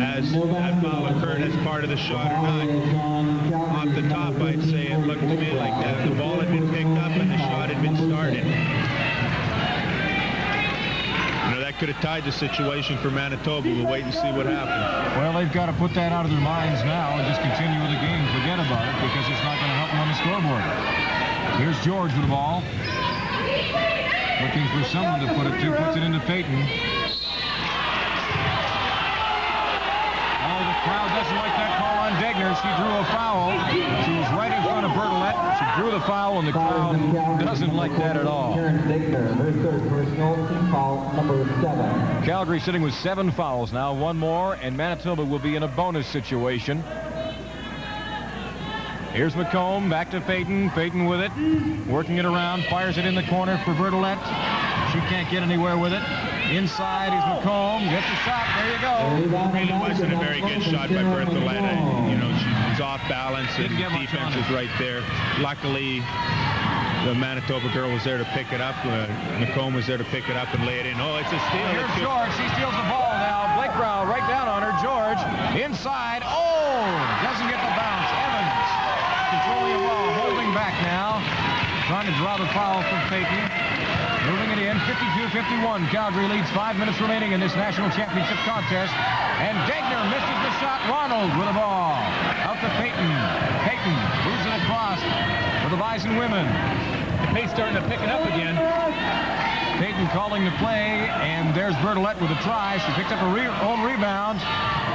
as that foul occurred as part of the shot or not. Off the top, I'd say it looked to me like that. The ball had been picked up and the shot had been started. You know, that could have tied the situation for Manitoba. We'll wait and see what happens. Well, they've got to put that out of their minds now and just continue with the game. Forget about it because it's not going to help them on the scoreboard. Here's George with the ball. Looking for someone to put it to. Puts it into Payton. Oh, the crowd doesn't like that call on Degner. She drew a foul. She was right in front of Bertolette. She drew the foul, and the crowd doesn't like that at all. Calgary sitting with 7 fouls now. 1 more, and Manitoba will be in a bonus situation. Here's McComb, back to Payton. Payton with it, working it around, fires it in the corner for Bertolette. She can't get anywhere with it. Inside is McComb, gets a shot, there you go. Really wasn't a very good shot by Bertolette. You know, she's off balance and defense is right there. Luckily, the Manitoba girl was there to pick it up. McComb was there to pick it up and lay it in. Oh, it's a steal. Here's George, she steals the ball now. Blake Brown right down on her. George, inside, oh, doesn't get the bounce. Evans. Controlling the ball, holding back now. Trying to draw the foul from Payton. Moving it in, 52-51. Calgary leads 5 minutes remaining in this national championship contest. And Degner misses the shot. Ronald with the ball. Out to Payton. Payton moves it across for the Bison women. The pace starting to pick it up again. Payton calling the play, and there's Bertolette with a try. She picks up a own rebound,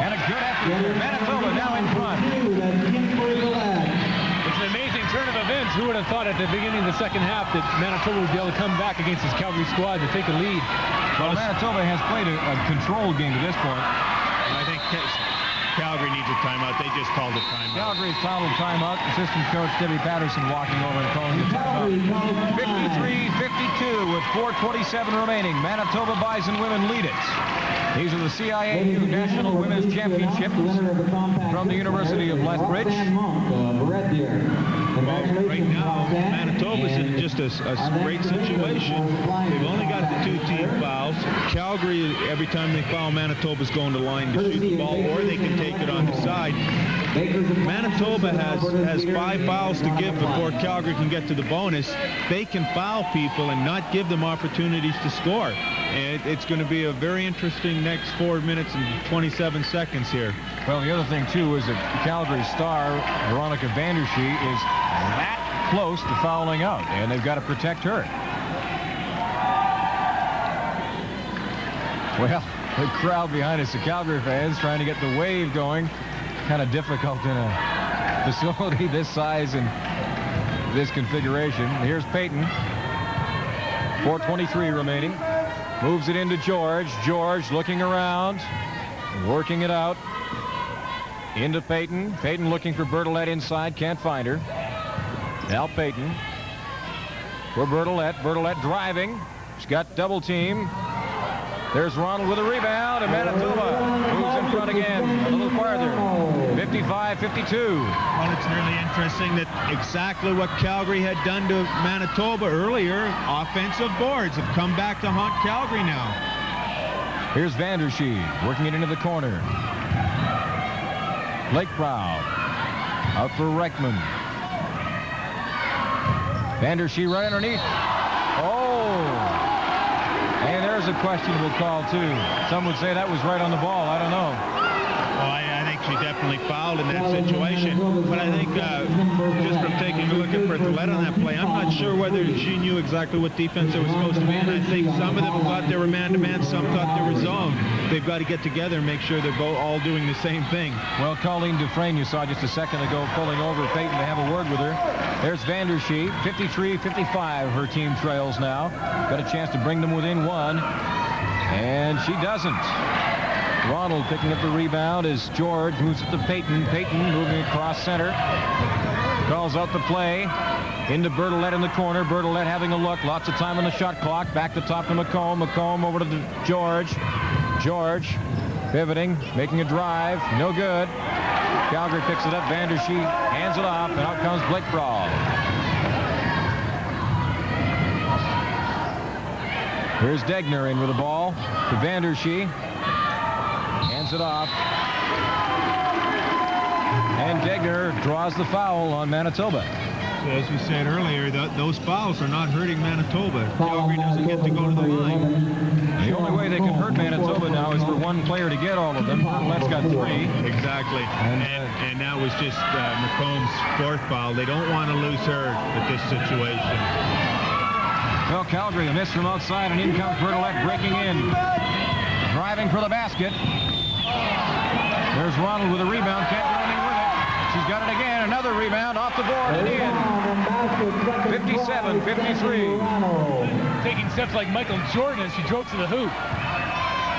and a good effort. Manitoba now in front. It's an amazing turn of events. Who would have thought at the beginning of the second half that Manitoba would be able to come back against this Calgary squad to take a lead? Well, Manitoba has played a controlled game to this point. I think Calgary needs a timeout. They just called a timeout. Calgary's called a timeout. Assistant coach Debbie Patterson walking over and calling the timeout. 53-52 with 4:27 remaining. Manitoba Bison women lead it. These are the CIAU National Women's Championships from the University of Lethbridge. Right now, Manitoba's in just a great situation. They've only got the 2 team fouls. Calgary, every time they foul, Manitoba's going to line to shoot the ball, or they can take it on the side. Manitoba has 5 fouls to give before Calgary can get to the bonus. They can foul people and not give them opportunities to score. And it's going to be a very interesting next 4 minutes and 27 seconds here. Well, the other thing, too, is that Calgary star Veronica Vandershe is that close to fouling out, and they've got to protect her. Well, the crowd behind us, the Calgary fans, trying to get the wave going. Kind of difficult in a facility this size and this configuration. Here's Payton. 4:23 remaining. Moves it into George. George looking around, working it out. Into Payton. Payton looking for Bertolette inside. Can't find her. Now Payton for Bertolette. Bertolette driving. She's got double team. There's Ronald with a rebound, and Manitoba moves in front again a little farther. 55-52. Well, it's really interesting that exactly what Calgary had done to Manitoba earlier, offensive boards have come back to haunt Calgary now. Here's Vandershe working it into the corner. Lakebrow out for Reichman. Vandershe right underneath. Oh! And there's a questionable call, too. Some would say that was right on the ball. I don't know. Well, I think she definitely fouled in that situation. But I think just from taking a look at Bertolette on that play, I'm not sure whether she knew exactly what defense it was supposed to be. And I think some of them thought they were man-to-man, some thought they were zone. They've got to get together and make sure they're all doing the same thing. Well, Colleen Dufresne, you saw just a second ago, pulling over Payton to have a word with her. There's Vandershe, 53-55. Her team trails now. Got a chance to bring them within 1. And she doesn't. Ronald picking up the rebound as George moves it to Payton. Payton moving across center. Calls out the play. Into Bertolette in the corner. Bertolette having a look. Lots of time on the shot clock. Back to top to McComb. McComb over to George. George pivoting, making a drive. No good. Calgary picks it up. Vandershe hands it off, and out comes Blake Brawl. Here's Degner in with the ball to Vandershe. Hands it off. And Degner draws the foul on Manitoba. So as we said earlier, those fouls are not hurting Manitoba. Calgary doesn't get to go to the line. The only way they can hurt Manitoba now is for one player to get all of them. Bertolette's got 3. Exactly. And that was just McComb's 4th foul. They don't want to lose her at this situation. Well, Calgary, a miss from outside, and in comes Bertolette breaking in. Driving for the basket. There's Ronald with a rebound. Can't do anything with it. She's got it again. Another rebound off the board and in. 57-53. Taking steps like Michael Jordan as she drove to the hoop.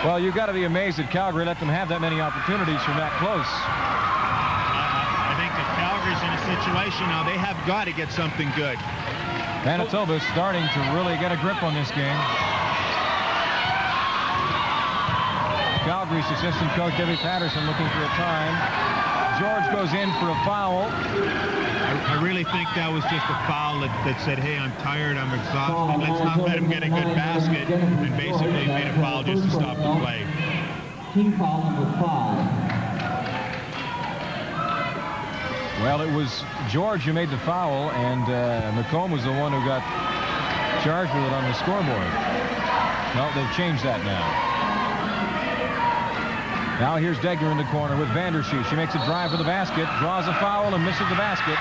Well, you've got to be amazed that Calgary let them have that many opportunities from that close. I think that Calgary's in a situation now. They have got to get something good. Manitoba's starting to really get a grip on this game. Calgary's assistant coach Debbie Patterson looking for a time. George goes in for a foul. I really think that was just a foul that said, hey, I'm tired, I'm exhausted. Let's not let him get a good basket, and basically made a foul just to stop the play. Team foul number 5. Well, it was George who made the foul, and McComb was the one who got charged with it on the scoreboard. No, they've changed that now. Now here's Degner in the corner with Vandershe. She makes a drive for the basket, draws a foul, and misses the basket.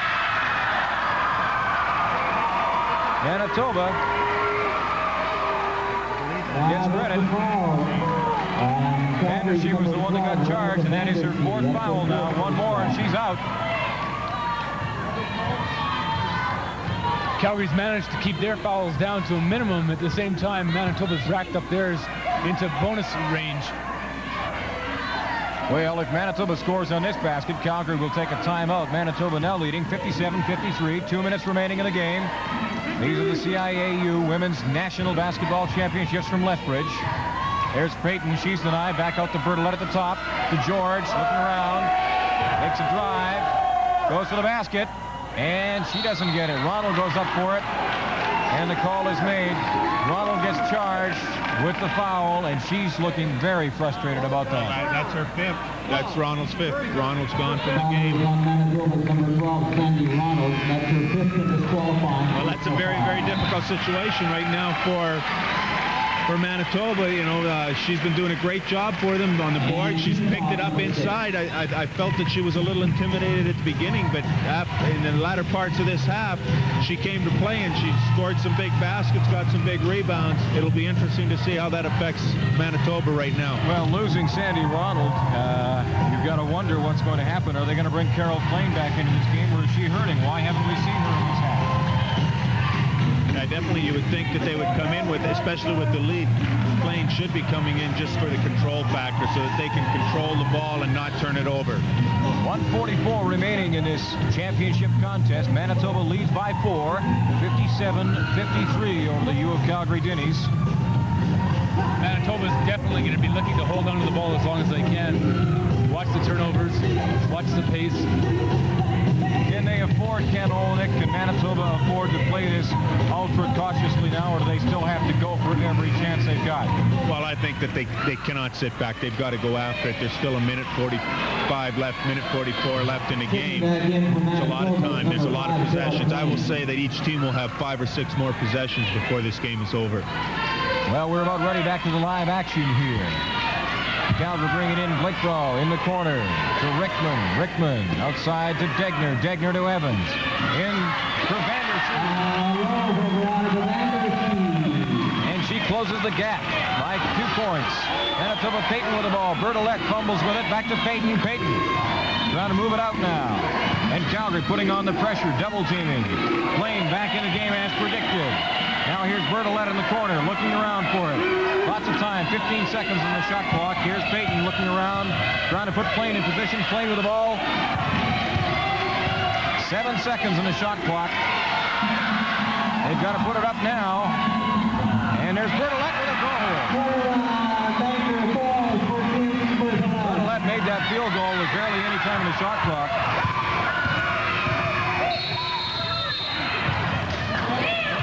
gets credit. And she was the one that got charged, and that is her fourth foul now. One more, and she's out. Calgary's managed to keep their fouls down to a minimum. At the same time, Manitoba's racked up theirs into bonus range. Well, if Manitoba scores on this basket, Calgary will take a timeout. Manitoba now leading 57-53. 2 minutes remaining in the game. These are the CIAU Women's National Basketball Championships from Lethbridge. There's Peyton. She's denied. Back out to Bertolet at the top. To George. Looking around. Makes a drive. Goes to the basket. And she doesn't get it. Ronald goes up for it. And the call is made. Ronald gets charged with the foul, and she's looking very frustrated about that. Well, that's her fifth. That's Ronald's fifth. Ronald's gone from the game. Well, that's a very, very difficult situation right now for Manitoba. You know, she's been doing a great job for them on the board. She's picked it up inside. I felt that she was a little intimidated at the beginning, but in the latter parts of this half, she came to play and she scored some big baskets, got some big rebounds. It'll be interesting to see how that affects Manitoba right now. Well, losing Sandy Ronald, you've got to wonder what's going to happen. Are they going to bring Carol Plain back into this game, or is she hurting? Why haven't we seen her in this half? Definitely you would think that they would come in with, especially with the lead. Plain should be coming in just for the control factor so that they can control the ball and not turn it over. 1:44 remaining in this championship contest. Manitoba leads by 4, 57-53 over the U of Calgary Dinnies. Manitoba's definitely going to be looking to hold on to the ball as long as they can. Watch the turnovers, watch the pace. Can they afford, Ken Olnick, can Manitoba afford to play this ultra cautiously now, or do they still have to go for every chance they've got? Well, I think that they cannot sit back. They've got to go after it. There's still a minute 45 left, minute 44 left in the game. It's a lot of time. There's a lot of possessions. I will say that each team will have 5 or 6 more possessions before this game is over. Well, we're about ready back to the live action here. Calgary bringing in Blickbro in the corner to Rickman. Rickman outside to Degner. Degner to Evans. In for Vanderson. And she closes the gap by 2 points. Manitoba Peyton with the ball. Bertolet fumbles with it. Back to Peyton. Peyton trying to move it out now. And Calgary putting on the pressure. Double teaming. Plain back in the game as predicted. Now here's Bertolet in the corner, looking around for it. Lots of time, 15 seconds on the shot clock. Here's Peyton looking around, trying to put Plain in position. Plain with the ball. 7 seconds on the shot clock. They've got to put it up now. And there's Bertolet with a goal. Bertolet made that field goal with barely any time on the shot clock.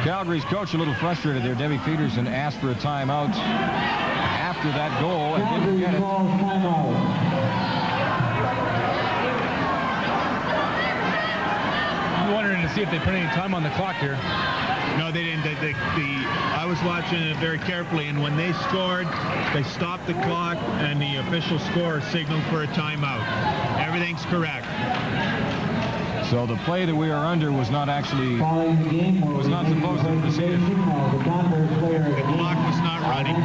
Calgary's coach a little frustrated there. Debbie Peterson asked for a timeout after that goal and didn't get it. I'm wondering to see if they put any time on the clock here. No, they didn't. I was watching it very carefully, and when they scored, they stopped the clock, and the official scorer signaled for a timeout. Everything's correct. So the play that we are under was not actually, was not supposed to proceed. The clock was not running.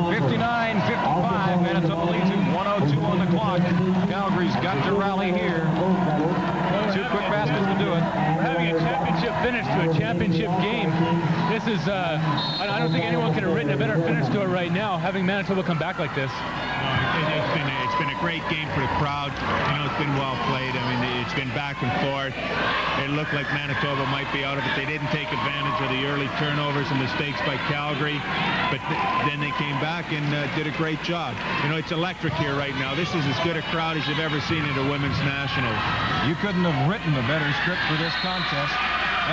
59-55, Manitoba leads it, 1:02 on the clock. Calgary's got to rally here. 2 quick baskets to do it. We're having a championship finish to a championship game. This is, I don't think anyone could have written a better finish to it right now, having Manitoba come back like this. It's been a great game for the crowd. You know, it's been well played. I mean, it's been back and forth. It looked like Manitoba might be out of it. They didn't take advantage of the early turnovers and mistakes by Calgary, but then they came back and did a great job. You know, it's electric here right now. This is as good a crowd as you've ever seen at a women's national. You couldn't have written a better script for this contest.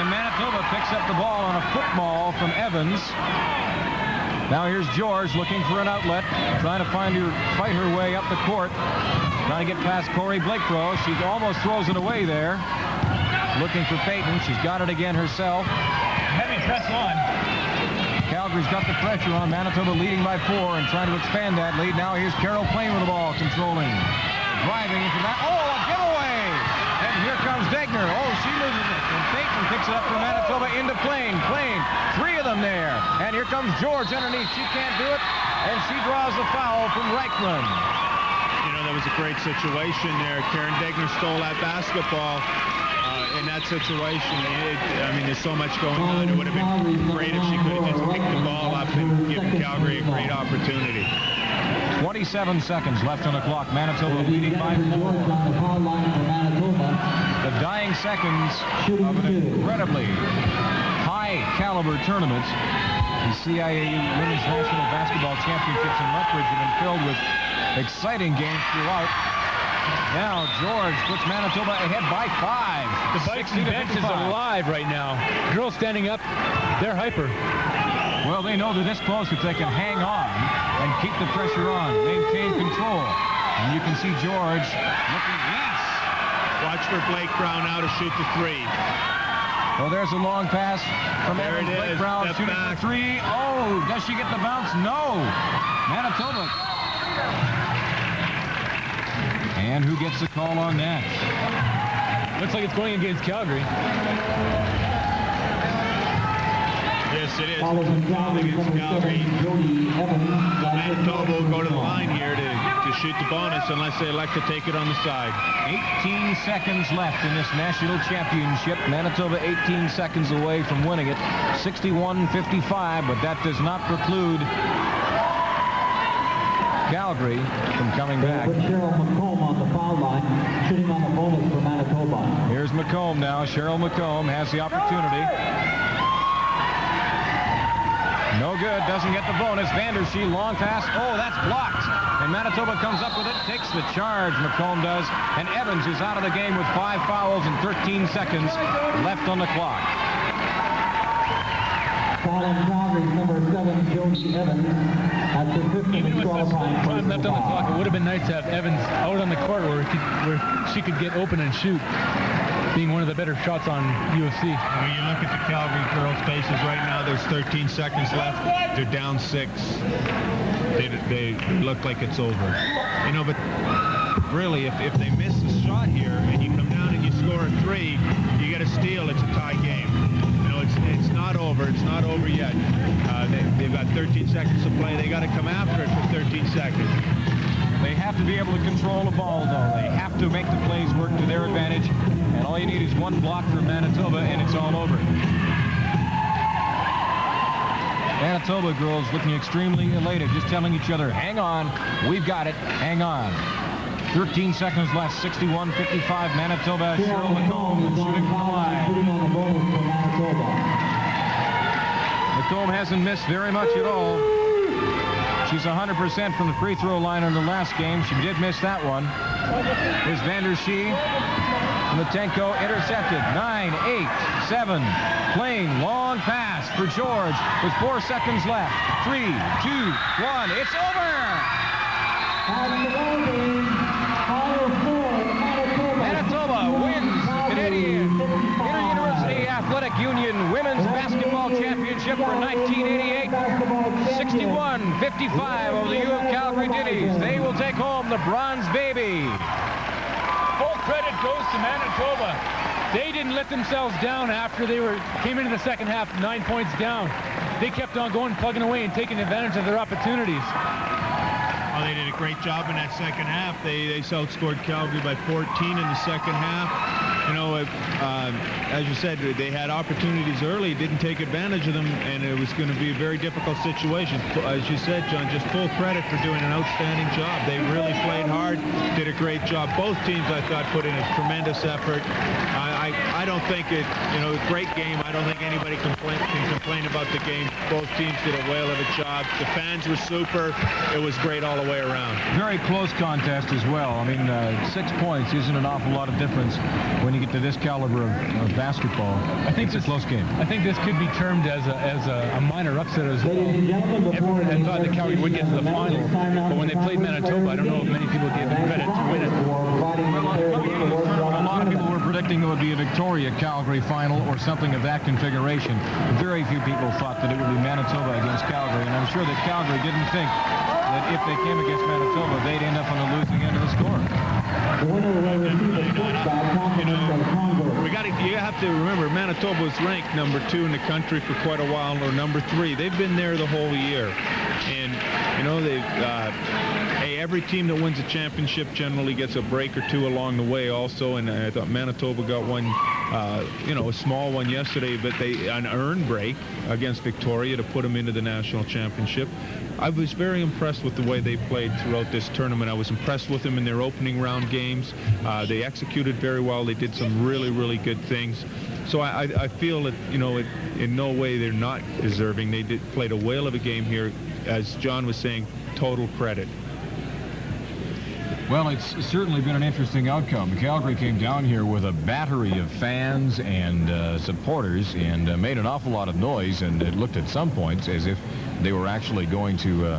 And Manitoba picks up the ball on a football from Evans. Now here's George looking for an outlet, trying to fight her way up the court, trying to get past Corey Blakebro. She almost throws it away there. Looking for Peyton. She's got it again herself. Heavy press on. Calgary's got the pressure on. Manitoba leading by 4 and trying to expand that lead. Now here's Carol Plain with the ball, controlling. Driving into that. Oh, a giveaway! And here comes Degner. Oh, she loses it. And Peyton picks Puts it up for Manitoba into Plain. Plain, 3 of them there. And here comes George underneath. She can't do it. And she draws the foul from Reichman. You know, that was a great situation there. Karen Degner stole that basketball. In that situation, I mean, there's so much going on. It would have been great if she could have just picked the ball up and given Calgary a great opportunity. 27 seconds left on the clock. Manitoba leading by 4. The dying seconds of an incredibly high-caliber tournament. The CIAU Women's National Basketball Championships in Lethbridge have been filled with exciting games throughout. Now George puts Manitoba ahead by 5. The Bison bench is alive right now. Girls standing up, they're hyper. Well, they know they're this close if they can hang on and keep the pressure on, maintain control. And you can see George looking, yes! Watch for Blake Brown now to shoot the 3. Well, there's a long pass from There Evans. it Blake is. Brown Step shooting back. for 3. Oh, does she get the bounce? No. Manitoba. And who gets the call on that? Looks like it's going against Calgary. Yes, it is. Follows in foul Against number Calgary. 7, Jody Evans. Manitoba will go to the line here to shoot the bonus unless they elect to take it on the side. 18 seconds left in this national championship. Manitoba 18 seconds away from winning it. 61-55, but that does not preclude Calgary from coming back. Put Cheryl McComb on the foul line, shooting on the bonus for Manitoba. Here's McComb now. Cheryl McComb has the opportunity. No good, doesn't get the bonus. Vandershe, long pass. Oh, that's blocked. And Manitoba comes up with it, takes the charge, McComb does. And Evans is out of the game with 5 fouls and 13 seconds left on the clock. Foul on Calgary, number 7, Jody Evans. That's her 5th Even with this disqualifying time left on the clock, it foul. would have been nice to have Evans out on the court where she could get open and shoot, being one of the better shots on UFC. When you look at the Calgary girls' faces right now, there's 13 seconds left. They're down 6. They look like it's over. You know, but really, if they miss the shot here and you come down and you score a 3, you get a steal, it's a tie game. You know, it's not over. It's not over yet. They've got 13 seconds to play. They got to come after it for 13 seconds. They have to be able to control the ball, though. They have to make the plays work to their advantage. And all you need is one block from Manitoba, and it's all over. Manitoba girls looking extremely elated, just telling each other, hang on, we've got it, hang on. 13 seconds left, 61-55, Manitoba. Cheryl McComb shooting from the line. Shooting on the bonus for Manitoba. McComb hasn't missed very much at all. She's 100% from the free throw line in the last game. She did miss that one. Here's Vandershe. Matenko intercepted. 9, 8, 7. Plain, long pass for George with 4 seconds left. 3, 2, 1. It's over! Manitoba wins the Canadian Inter-University Athletic Union Women's Basketball Championship for 1988. 61-55 over the U of Calgary Ditties. They will take home the bronze baby. Full credit goes to Manitoba. They didn't let themselves down after they came into the second half 9 points down. They kept on going, plugging away, and taking advantage of their opportunities. Oh, they did a great job in that second half. They outscored Calgary by 14 in the second half. You know, as you said, they had opportunities early, didn't take advantage of them, and it was going to be a very difficult situation. As you said, John, just full credit for doing an outstanding job. They really played hard, did a great job. Both teams, I thought, put in a tremendous effort. I don't think great game. I don't think anybody can complain about the game. Both teams did a whale of a job. The fans were super. It was great all the way around. Very close contest as well. I mean, 6 points isn't an awful lot of difference when you get to this caliber of basketball. I think it's a close game. I think this could be termed as a minor upset as well. Everyone had thought that Calgary would get to the final, but when they played Manitoba, I don't know if many people gave them credit to win it. A lot of people were predicting it would be a Victoria-Calgary final or something of that configuration. Very few people thought that it would be Manitoba against Calgary, and I'm sure that Calgary didn't think that if they came against Manitoba, they'd end up on the losing end of the score. The winner will receive a foot by confidence of Congo. We got to you have to remember, Manitoba was ranked #2 in the country for quite a while, or #3. They've been there the whole year. And, you know, hey, every team that wins a championship generally gets a break or two along the way also. And I thought Manitoba got one, you know, a small one yesterday, but an earned break against Victoria to put them into the national championship. I was very impressed with the way they played throughout this tournament. I was impressed with them in their opening round games. They executed very well. They did some really, really good things. So I feel that, you know, in no way they're not deserving. They played a whale of a game here. As John was saying, total credit. Well, it's certainly been an interesting outcome. Calgary came down here with a battery of fans and supporters and made an awful lot of noise, and it looked at some points as if they were actually going to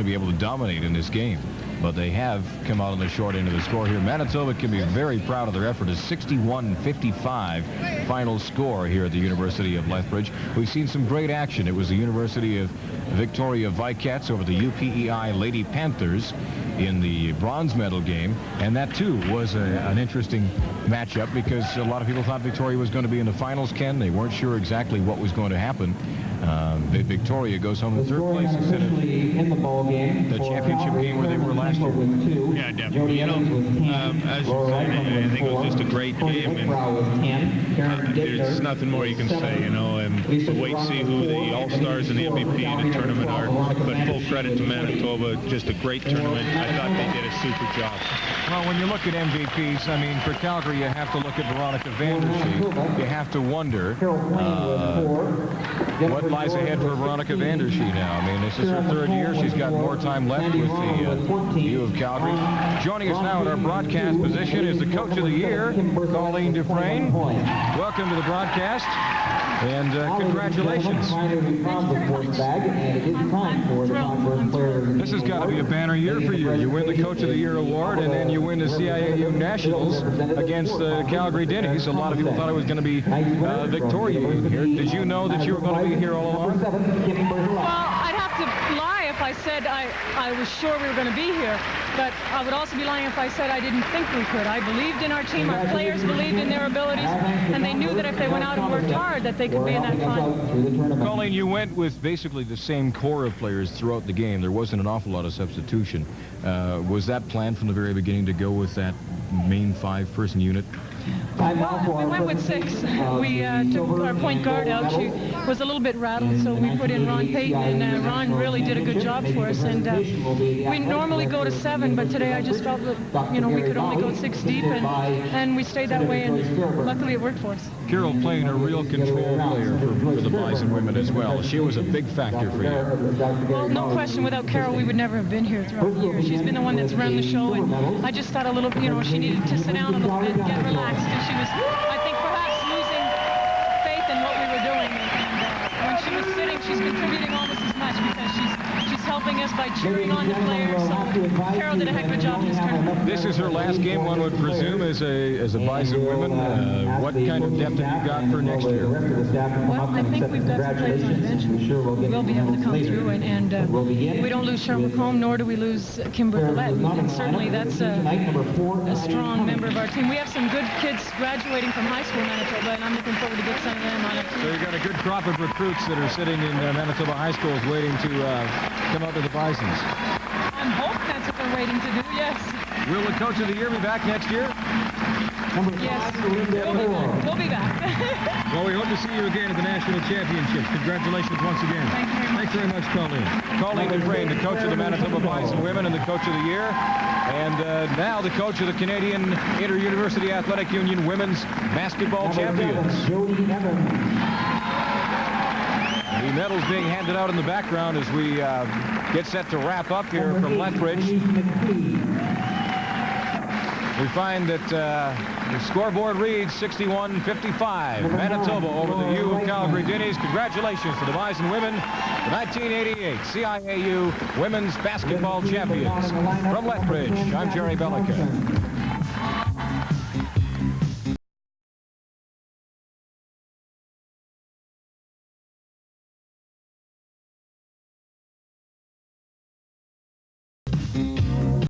be able to dominate in this game. But they have come out on the short end of the score here. Manitoba can be very proud of their effort. A 61-55 final score here at the University of Lethbridge. We've seen some great action. It was the University of Victoria Vicats over the UPEI Lady Panthers in the bronze medal game, and that too was an interesting matchup because a lot of people thought Victoria was going to be in the finals, Ken. They weren't sure exactly what was going to happen. Victoria goes home in third place instead of the championship game where they were last year. Yeah, definitely. You know, as you said, I think it was just a great game, and there's nothing more you can say, you know, and we'll wait to see who the All-Stars and the MVP in the tournament are, but full credit to Manitoba, just a great tournament. I thought they did a super job. Well, when you look at MVPs, I mean, for Calgary, you have to look at Veronica Vandersheet. You have to wonder what lies ahead for Veronica Vandersheet now. I mean, this is her third year. She's got more time left with the U of Calgary. Joining us now at our broadcast position is the Coach of the Year, Colleen Dufresne. Welcome to the broadcast, and congratulations. This has got to be a banner year for you. You win the Coach of the Year award, and then you win the CIAU Nationals against the Calgary Dinnies. A lot of people thought it was going to be Victoria here. Did you know that you were going to be here all along? Well, I'd have to lie if I said I was sure we were going to be here, but I would also be lying if I said I didn't think we could. I believed in our team, our players believed in their abilities, and they knew that if they went out and worked hard that they could be in that final. Colleen, you went with basically the same core of players throughout the game. There wasn't an awful lot of substitution. Was that planned from the very beginning to go with that main 5-person unit? Well, we went with 6. We took our point guard out. She was a little bit rattled, so we put in Ron Payton, and Ron really did a good job for us. And we normally go to 7, but today I just felt that, you know, we could only go 6 deep, and we stayed that way, and luckily it worked for us. Carol playing a real control player for the Bison women as well. She was a big factor for you. Well, no question. Without Carol, we would never have been here throughout the year. She's been the one that's run the show, and I just thought a little, you know, she needed to sit down a little bit and get relaxed. And she was, I think, perhaps losing faith in what we were doing. And when she was sitting, she's contributing almost as much because she's helping us by cheering on the players. So Carol did a heck of a job in this tournament. This is her last game, one would presume, as a Bison woman. What kind of depth have you got for next year? Well, I think we've got some players on the bench who will be able to come through, and we don't lose Cheryl McComb, nor do we lose Kimber Collette, and certainly that's a strong member of our team. We have some good kids graduating from high school in Manitoba, and I'm looking forward to get some of them on it. So you've got a good crop of recruits that are sitting in Manitoba high schools waiting to come up to the Bisons. I'm hoping that's what they're waiting to do, yes. Will the Coach of the Year be back next year? Yes, we'll be back. Well, we hope to see you again at the National Championships. Congratulations once again. Thank you very much. Thanks very much, Colleen. Colleen Dufresne, the coach of the Manitoba Bison women and the Coach of the Year. And now the coach of the Canadian Inter-University Athletic Union Women's Basketball Champions. Jody Evans. The medals being handed out in the background as we get set to wrap up here from Lethbridge. We find that the scoreboard reads 61-55. Manitoba over the U of Calgary Dinnies. Congratulations to the Bison women, the 1988 CIAU Women's Basketball Champions. From Lethbridge, I'm Jerry Bellica.